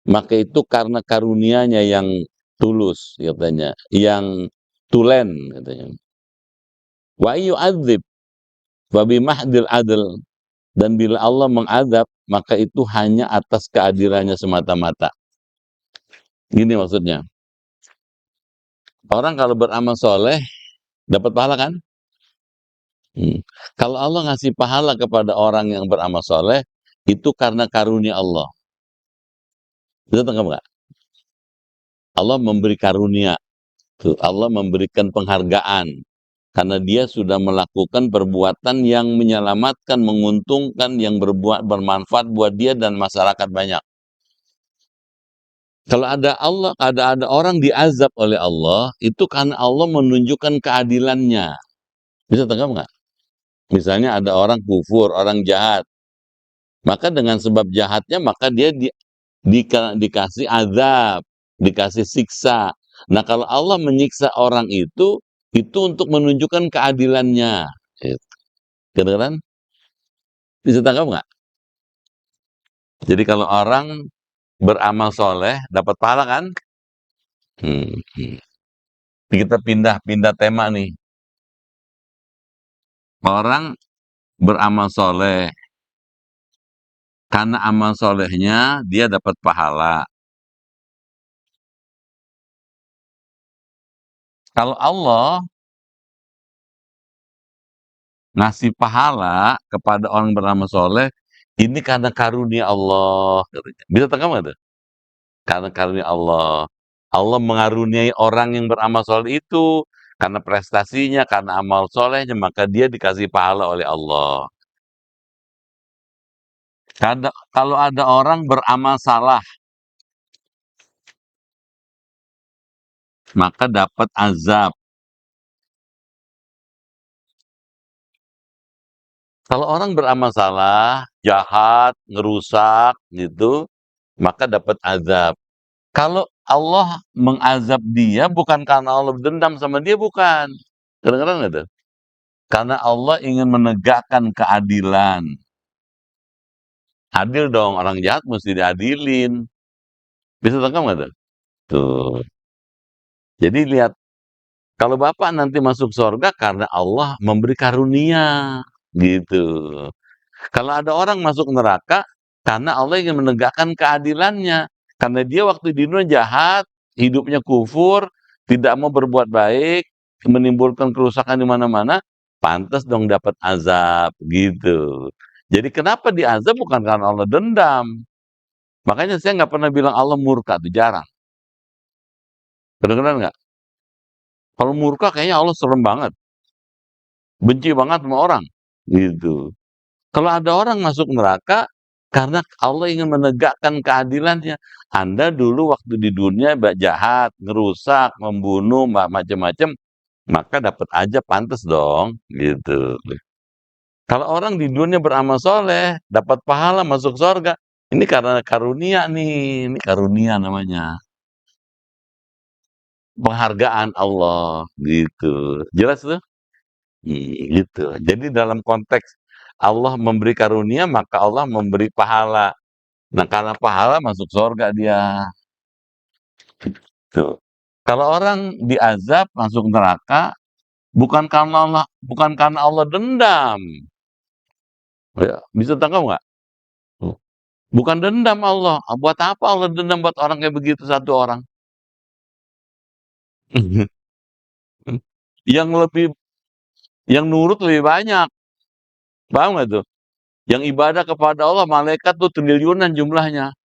maka itu karena karunia-Nya yang tulus katanya, yang tulen katanya. Wa yu'adzib fabimahdil adl, dan bila Allah mengadab maka itu hanya atas keadilannya semata-mata. Gini maksudnya. Orang kalau beramal soleh dapat pahala kan? Kalau Allah ngasih pahala kepada orang yang beramal soleh, itu karena karunia Allah. Bisa tangkap nggak? Allah memberi karunia. Allah memberikan penghargaan. Karena dia sudah melakukan perbuatan yang menyelamatkan, menguntungkan, yang bermanfaat buat dia dan masyarakat banyak. Kalau ada orang diazab oleh Allah, itu karena Allah menunjukkan keadilannya. Bisa tangkap nggak? Misalnya ada orang kufur, orang jahat. Maka dengan sebab jahatnya, maka dia dikasih azab, dikasih siksa. Nah, kalau Allah menyiksa orang itu untuk menunjukkan keadilannya. Gitu. Kedengeran? Bisa tangkap nggak? Jadi kalau orang beramal soleh dapat pahala kan? Hmm. Kita pindah tema nih. Orang beramal soleh, karena amal solehnya dia dapat pahala. Kalau Allah ngasih pahala kepada orang beramal soleh, ini karena karunia Allah. Bisa tangkap nggak tuh? Karena karunia Allah. Allah mengaruniai orang yang beramal soleh itu karena prestasinya, karena amal solehnya, maka dia dikasih pahala oleh Allah. Kalau ada orang beramal salah, maka dapat azab. Kalau orang beramal salah, jahat, ngerusak gitu, maka dapat azab. Kalau Allah mengazab dia bukan karena Allah dendam sama dia, bukan. Kadang-kadang nggak tuh? Karena Allah ingin menegakkan keadilan. Adil dong, orang jahat mesti diadilin. Bisa tangkap nggak tuh? Tuh. Jadi lihat, kalau Bapak nanti masuk surga karena Allah memberi karunia, gitu. Kalau ada orang masuk neraka karena Allah ingin menegakkan keadilannya. Karena dia waktu di dunia jahat, hidupnya kufur, tidak mau berbuat baik, menimbulkan kerusakan di mana-mana, pantas dong dapat azab, gitu. Jadi kenapa diazab bukan karena Allah dendam. Makanya saya nggak pernah bilang Allah murka, itu jarang. Kedengeran nggak? Kalau murka kayaknya Allah serem banget, benci banget sama orang, gitu. Kalau ada orang masuk neraka karena Allah ingin menegakkan keadilannya. Anda dulu waktu di dunia jahat, ngerusak, membunuh, macam-macam, maka dapat aja pantas dong, gitu. Kalau orang di dunia beramal soleh, dapat pahala masuk surga, ini karena karunia nih, ini karunia namanya. Penghargaan Allah, gitu. Jelas tuh? Gitu. Jadi dalam konteks Allah memberi karunia, maka Allah memberi pahala. Nah, karena pahala masuk surga dia. Tuh. Kalau orang diazab masuk neraka, bukan karena Allah dendam. Ya, bisa tangkap nggak? Tuh. Bukan dendam Allah. Buat apa Allah dendam buat orang kayak begitu, satu orang? Yang lebih, yang nurut lebih banyak. Paham nggak tuh? Yang ibadah kepada Allah, malaikat tuh triliunan jumlahnya.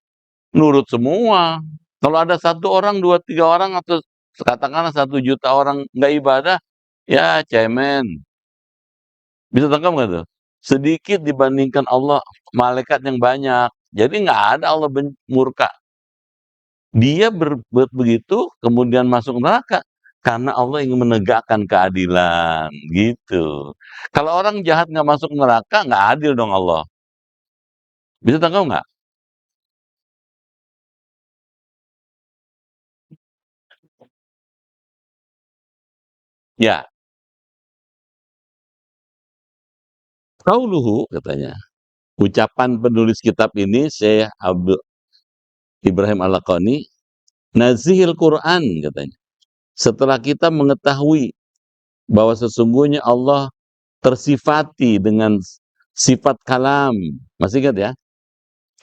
Nurut semua. Kalau ada satu orang, dua, tiga orang, atau katakanlah 1 juta orang nggak ibadah, ya cemen. Bisa tangkap nggak tuh? Sedikit dibandingkan Allah, malaikat yang banyak. Jadi nggak ada Allah murka. Dia berbuat begitu, kemudian masuk neraka. Karena Allah ingin menegakkan keadilan. Gitu. Kalau orang jahat nggak masuk neraka, nggak adil dong Allah. Bisa tangkap nggak? Ya, qauluhu katanya. Ucapan penulis kitab ini, Syekh Abdul Ibrahim Al-Laqani, nazihil Quran katanya. Setelah kita mengetahui bahwa sesungguhnya Allah tersifati dengan sifat kalam. Masih ingat ya?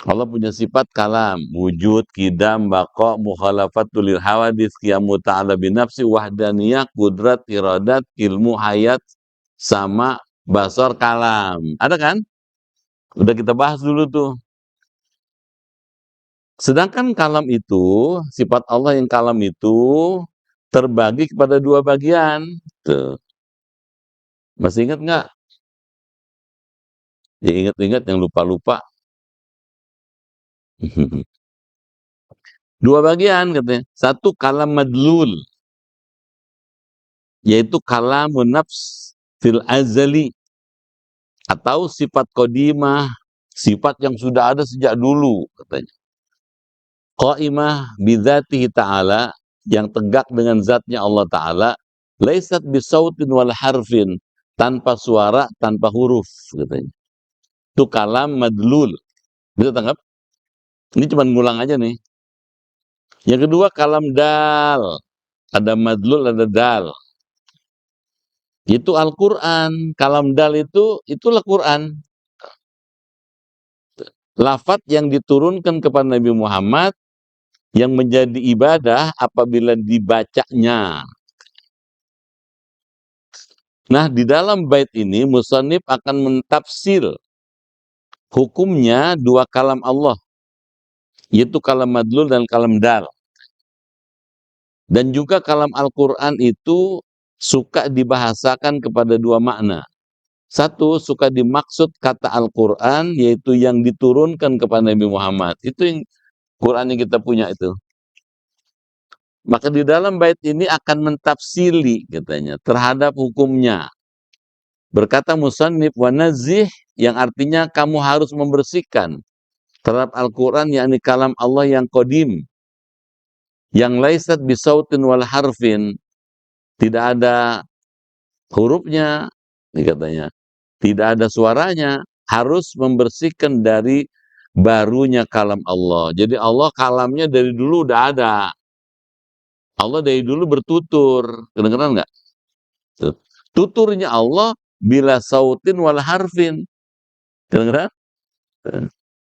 Allah punya sifat kalam, wujud, kidam, baqa, mukhalafatul lil hawadits, qiyamu ta'ala binafsi, wahdaniyah, kudrat, iradat, ilmu, hayat, sama, basar, kalam. Ada kan? Udah kita bahas dulu tuh. Sedangkan kalam itu, sifat Allah yang kalam itu terbagi kepada 2 bagian. Tuh. Masih ingat nggak? Ya ingat-ingat, yang lupa-lupa. 2 bagian katanya. Satu kalam madlul, yaitu kalamun nafs fil azali, atau sifat qadimah, sifat yang sudah ada sejak dulu katanya. Qaimah bidzatihi ta'ala, yang tegak dengan zatnya Allah Ta'ala, laisat bisautin wal harfin, tanpa suara, tanpa huruf, katanya. Itu kalam madlul. Bisa tangkap? Ini cuma ngulang aja nih. Yang kedua kalam dal. Ada madlul, ada dal. Itu Al-Quran. Kalam dal itulah Quran. Lafaz yang diturunkan kepada Nabi Muhammad yang menjadi ibadah apabila dibacanya. Nah, di dalam bait ini musannif akan mentafsir hukumnya dua kalam Allah, yaitu kalam madlul dan kalam dal. Dan juga kalam Al-Quran itu suka dibahasakan kepada dua makna. Satu, suka dimaksud kata Al-Quran, yaitu yang diturunkan kepada Nabi Muhammad. Itu yang Quran yang kita punya itu. Maka di dalam bait ini akan mentafsili katanya terhadap hukumnya. Berkata musannif wa nazih, yang artinya kamu harus membersihkan terhadap Al-Quran, yakni kalam Allah yang qadim, yang laisat bisautin wal harfin, tidak ada hurufnya, katanya, tidak ada suaranya, harus membersihkan dari barunya kalam Allah. Jadi Allah kalamnya dari dulu udah ada. Allah dari dulu bertutur, kedengeran nggak? Tuturnya Allah bila sautin wal harfin, kedengeran?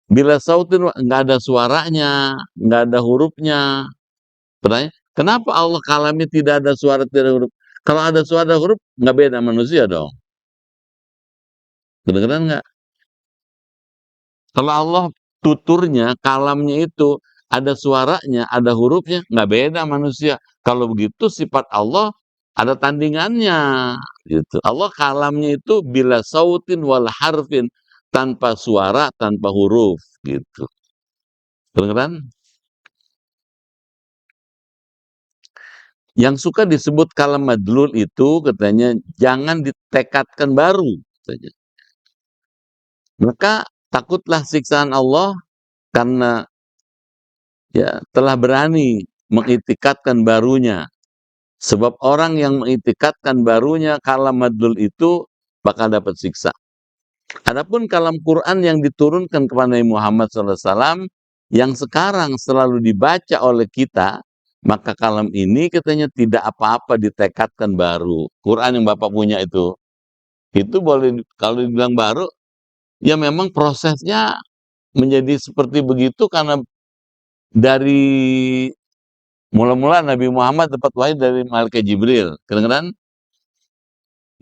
Bila sautin nggak ada suaranya, nggak ada hurufnya. Pertanyaan, kenapa Allah kalamnya tidak ada suara, tidak ada huruf? Kalau ada suara huruf, nggak beda manusia dong. Kedengeran nggak? Kalau Allah tuturnya, kalamnya itu ada suaranya, ada hurufnya, nggak beda manusia. Kalau begitu sifat Allah ada tandingannya. Gitu. Allah kalamnya itu bila sautin wal harfin, tanpa suara, tanpa huruf. Gitu. Kedengeran? Yang suka disebut kalam madlul itu katanya jangan ditekadkan baru. Katanya. Maka takutlah siksaan Allah karena ya telah berani mengitikadkan barunya. Sebab orang yang mengitikadkan barunya kalam madlul itu bakal dapat siksa. Adapun kalam Quran yang diturunkan kepada Nabi Muhammad SAW yang sekarang selalu dibaca oleh kita, maka kalam ini katanya tidak apa-apa ditekadkan baru. Quran yang Bapak punya itu boleh kalau dibilang baru, ya memang prosesnya menjadi seperti begitu karena dari mula-mula Nabi Muhammad dapat wahyu dari Malaikat Jibril. Kedengeran?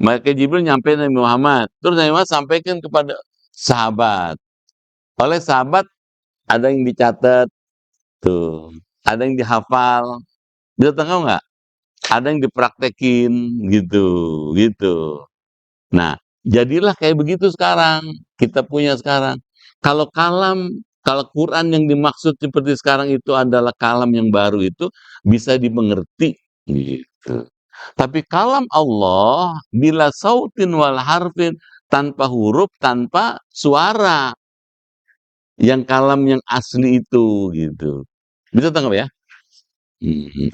Malaikat Jibril nyampe Nabi Muhammad. Terus Nabi Muhammad sampaikan kepada sahabat. Oleh sahabat ada yang dicatat, tuh, ada yang dihafal. Bisa tahu nggak? Ada yang dipraktekin, gitu. Nah, jadilah kayak begitu sekarang. Kita punya sekarang. Kalau Quran yang dimaksud seperti sekarang itu adalah kalam yang baru itu bisa dimengerti, gitu. Tapi kalam Allah bila sautin wal harfin, tanpa huruf, tanpa suara, yang kalam yang asli itu, gitu. Bisa tangkap ya?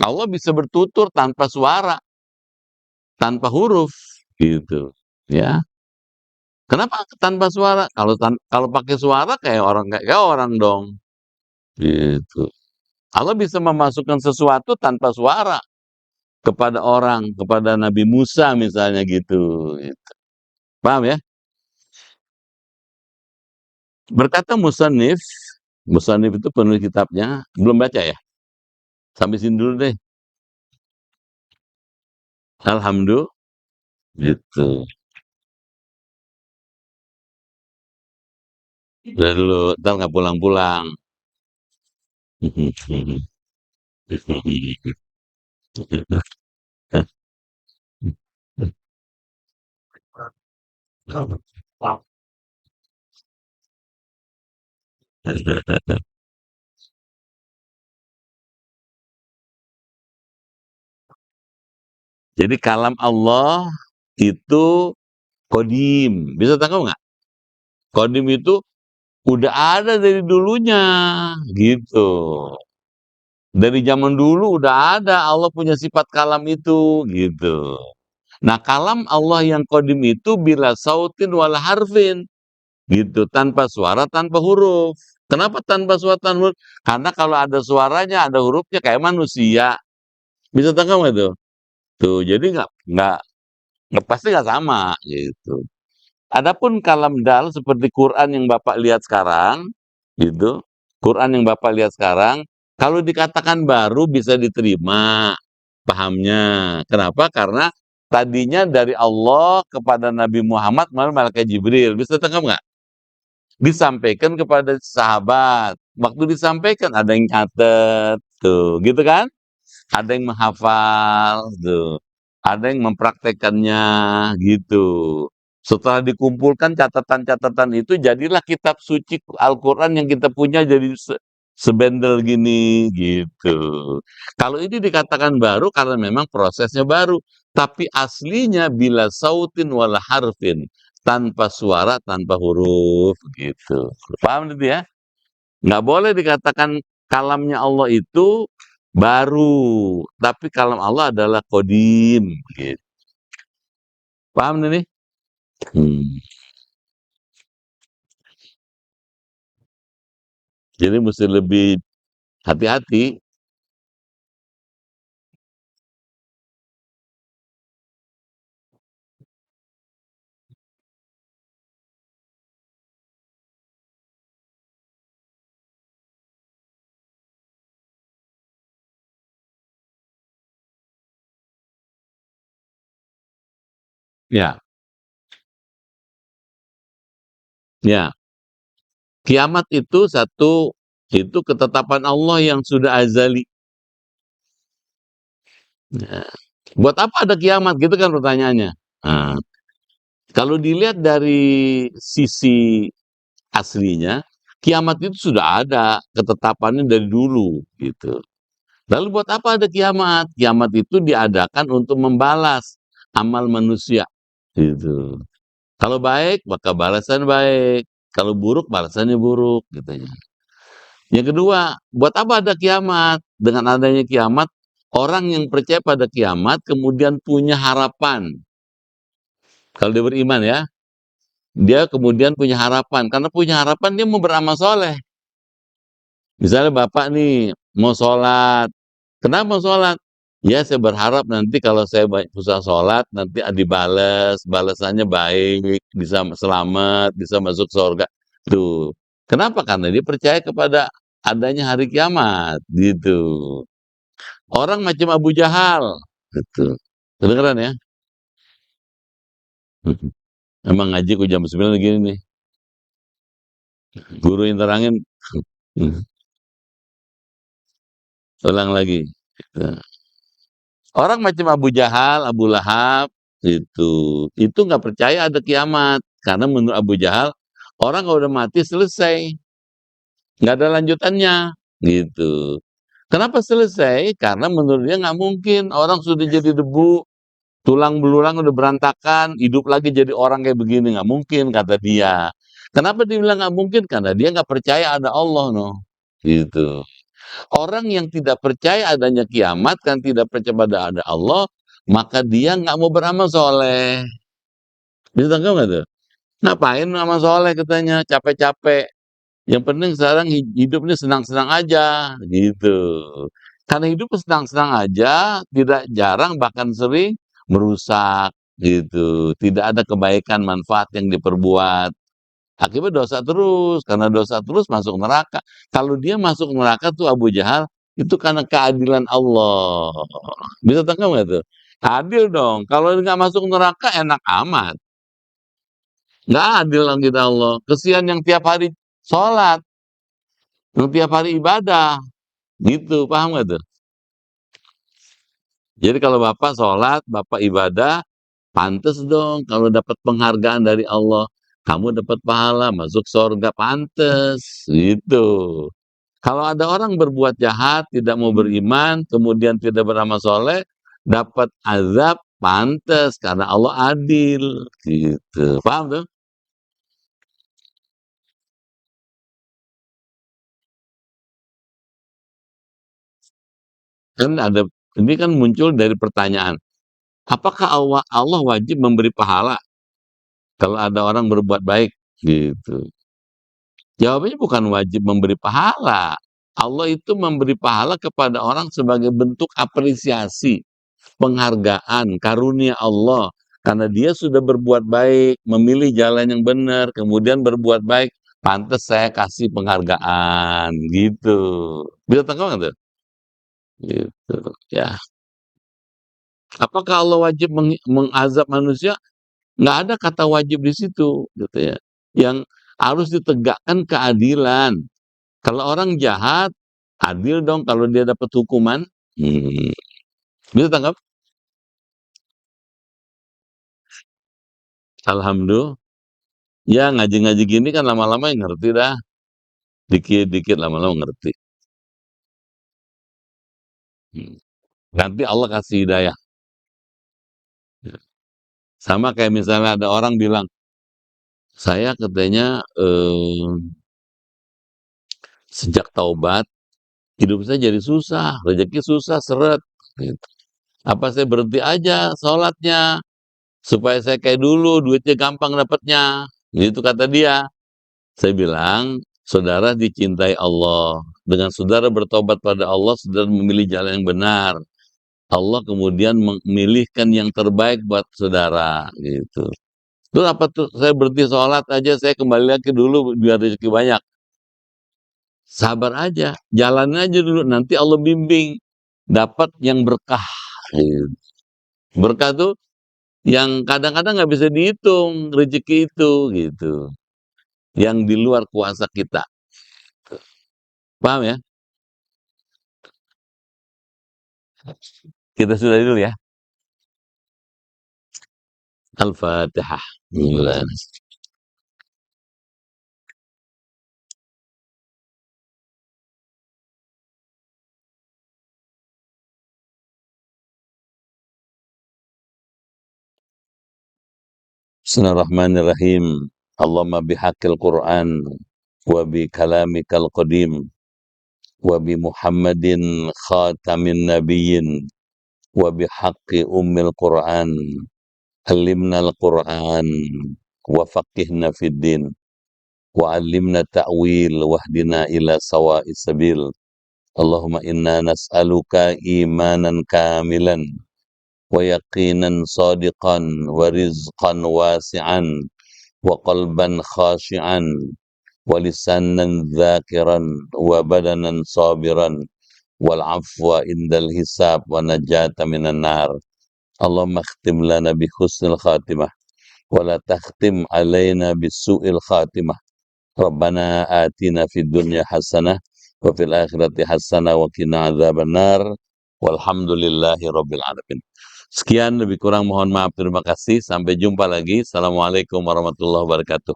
Allah bisa bertutur tanpa suara, tanpa huruf, gitu. Ya. Kenapa tanpa suara? Kalau pakai suara kayak orang dong, gitu. Allah bisa memasukkan sesuatu tanpa suara kepada orang, kepada Nabi Musa misalnya gitu. Paham ya? Berkata musannif itu penulis kitabnya, belum baca ya? Sampai sini dulu deh. Alhamdulillah, gitu. Udah dulu, ntar nggak pulang-pulang. Jadi kalam Allah itu kodim. Bisa tangkap nggak? Kodim itu udah ada dari dulunya, gitu. Dari zaman dulu udah ada Allah punya sifat kalam itu, gitu. Nah, kalam Allah yang qadim itu bila sautin wala harfin, gitu, tanpa suara, tanpa huruf. Kenapa tanpa suara, tanpa huruf? Karena kalau ada suaranya, ada hurufnya kayak manusia. Bisa tangkap nggak tuh? Tuh, jadi nggak pasti nggak sama, gitu. Adapun kalam dal seperti Quran yang Bapak lihat sekarang, gitu. Quran yang Bapak lihat sekarang, kalau dikatakan baru bisa diterima pahamnya. Kenapa? Karena tadinya dari Allah kepada Nabi Muhammad melalui malaikat Jibril. Bisa tangkap nggak? Disampaikan kepada sahabat. Waktu disampaikan ada yang nyatet, tuh, gitu kan? Ada yang menghafal, tuh. Ada yang mempraktekannya, gitu. Setelah dikumpulkan catatan-catatan itu, jadilah kitab suci Al-Quran yang kita punya jadi sebendel gini, gitu. Kalau ini dikatakan baru karena memang prosesnya baru. Tapi aslinya bila sautin wala harfin. Tanpa suara, tanpa huruf, gitu. Paham itu ya? Nggak boleh dikatakan kalamnya Allah itu baru, tapi kalam Allah adalah qadim, gitu. Paham ini? Hmm. Jadi mesti lebih hati-hati. Ya, ya. Kiamat itu satu, itu ketetapan Allah yang sudah azali. Ya. Buat apa ada kiamat? Gitu kan pertanyaannya. Nah, kalau dilihat dari sisi aslinya, kiamat itu sudah ada ketetapannya dari dulu, gitu. Lalu buat apa ada kiamat? Kiamat itu diadakan untuk membalas amal manusia, gitu. Kalau baik, maka balasan baik. Kalau buruk, balasannya buruk, gitu ya. Yang kedua, buat apa ada kiamat? Dengan adanya kiamat, orang yang percaya pada kiamat kemudian punya harapan. Kalau dia beriman ya, dia kemudian punya harapan. Karena punya harapan dia mau beramal soleh. Misalnya Bapak nih mau sholat. Kenapa mau sholat? Ya saya berharap nanti kalau saya susah sholat, nanti dibales, balasannya baik, bisa selamat, bisa masuk surga. Tuh. Kenapa? Karena dia percaya kepada adanya hari kiamat. Gitu. Orang macam Abu Jahal. Gitu. Kedengeran ya? Emang ngaji ku jam 9 gini nih. Guru yang terangin. Ulang lagi. Gitu. Orang macam Abu Jahal, Abu Lahab, itu nggak percaya ada kiamat. Karena menurut Abu Jahal, orang kalau udah mati selesai. Nggak ada lanjutannya. Gitu. Kenapa selesai? Karena menurut dia nggak mungkin. Orang sudah jadi debu, tulang belulang udah berantakan, hidup lagi jadi orang kayak begini. Nggak mungkin, kata dia. Kenapa dia bilang nggak mungkin? Karena dia nggak percaya ada Allah, no. Gitu. Orang yang tidak percaya adanya kiamat, kan tidak percaya pada ada Allah, maka dia nggak mau beramal soleh. Bisa tangkap nggak tuh? Ngapain amal soleh katanya, capek-capek. Yang penting sekarang hidup ini senang-senang aja, gitu. Karena hidup senang-senang aja, tidak jarang bahkan sering merusak, gitu. Tidak ada kebaikan manfaat yang diperbuat. Akibat dosa terus, karena dosa terus masuk neraka. Kalau dia masuk neraka tuh Abu Jahal, itu karena keadilan Allah. Bisa tangkap nggak tuh? Adil dong. Kalau nggak masuk neraka enak amat. Nggak adil dong kita Allah. Kesian yang tiap hari sholat, yang tiap hari ibadah. Gitu, paham nggak tuh? Jadi kalau Bapak sholat, Bapak ibadah, pantes dong kalau dapat penghargaan dari Allah. Kamu dapat pahala, masuk surga, pantes. Gitu. Kalau ada orang berbuat jahat, tidak mau beriman, kemudian tidak beramal soleh, dapat azab, pantas karena Allah adil, gitu. Paham tuh? Kan ada, ini kan muncul dari pertanyaan, apakah Allah wajib memberi pahala kalau ada orang berbuat baik? Gitu. Jawabannya bukan wajib memberi pahala. Allah itu memberi pahala kepada orang sebagai bentuk apresiasi, penghargaan, karunia Allah. Karena dia sudah berbuat baik, memilih jalan yang benar, kemudian berbuat baik, pantas saya kasih penghargaan, gitu. Bisa tangkap nggak tuh? Gitu, ya. Apakah Allah wajib mengazab manusia? Nggak ada kata wajib di situ, gitu ya. Yang harus ditegakkan keadilan. Kalau orang jahat, adil dong kalau dia dapat hukuman. Bisa tangkap? Alhamdulillah. Ya ngaji-ngaji gini kan lama-lama yang ngerti dah. Dikit-dikit lama-lama ngerti. Nanti Allah kasih hidayah. Sama kayak misalnya ada orang bilang, saya katanya sejak taubat, hidup saya jadi susah, rezeki susah, seret. Gitu. Apa saya berhenti aja sholatnya, supaya saya kayak dulu, duitnya gampang dapatnya. Gitu kata dia. Saya bilang, saudara dicintai Allah. Dengan saudara bertobat pada Allah, saudara memilih jalan yang benar. Allah kemudian memilihkan yang terbaik buat saudara. Gitu. Terus apa tuh? Saya berhenti sholat aja, saya kembali lagi dulu biar rezeki banyak. Sabar aja, jalan aja dulu. Nanti Allah bimbing. Dapat yang berkah. Gitu. Berkah tuh yang kadang-kadang nggak bisa dihitung rezeki itu, gitu. Yang di luar kuasa kita. Paham ya? Kita sudah dulu ya. Al-Fatihah. Bismillahirrahmanirrahim. Allahumma bihaqqil Qur'an wa bi kalamikal qadim wa bi Muhammadin khatamin nabiyyin wa bi haqqi ummil Qur'an allimnal Qur'an wa faqihna fid din wa 'allimna ta'wil wahdina ila sawa'is sabil. Allahumma inna nas'aluka imanan kamilan wa yaqinan sadiqan wa rizqan wasi'an wa qalban khashi'an wa lisanan dzakiran wa badanan sabiran wal afwa indal hisab wa najata minan nar. Allahumma khtim lana bi husnil khatimah wa la takhtim alaina bisu'il khatimah. Rabbana atina fid dunya hasanah wa fil akhirati hasanah wa qina adzabannar. Walhamdulillahi rabbil alamin. Sekian, lebih kurang mohon maaf, terima kasih. Sampai jumpa lagi. Assalamualaikum warahmatullahi wabarakatuh.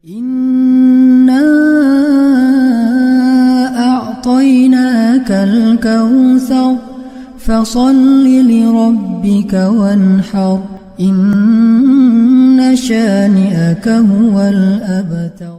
Inna a'tainakal kautsar fasalli li rabbika wanhar inna shani'aka huwal abtar.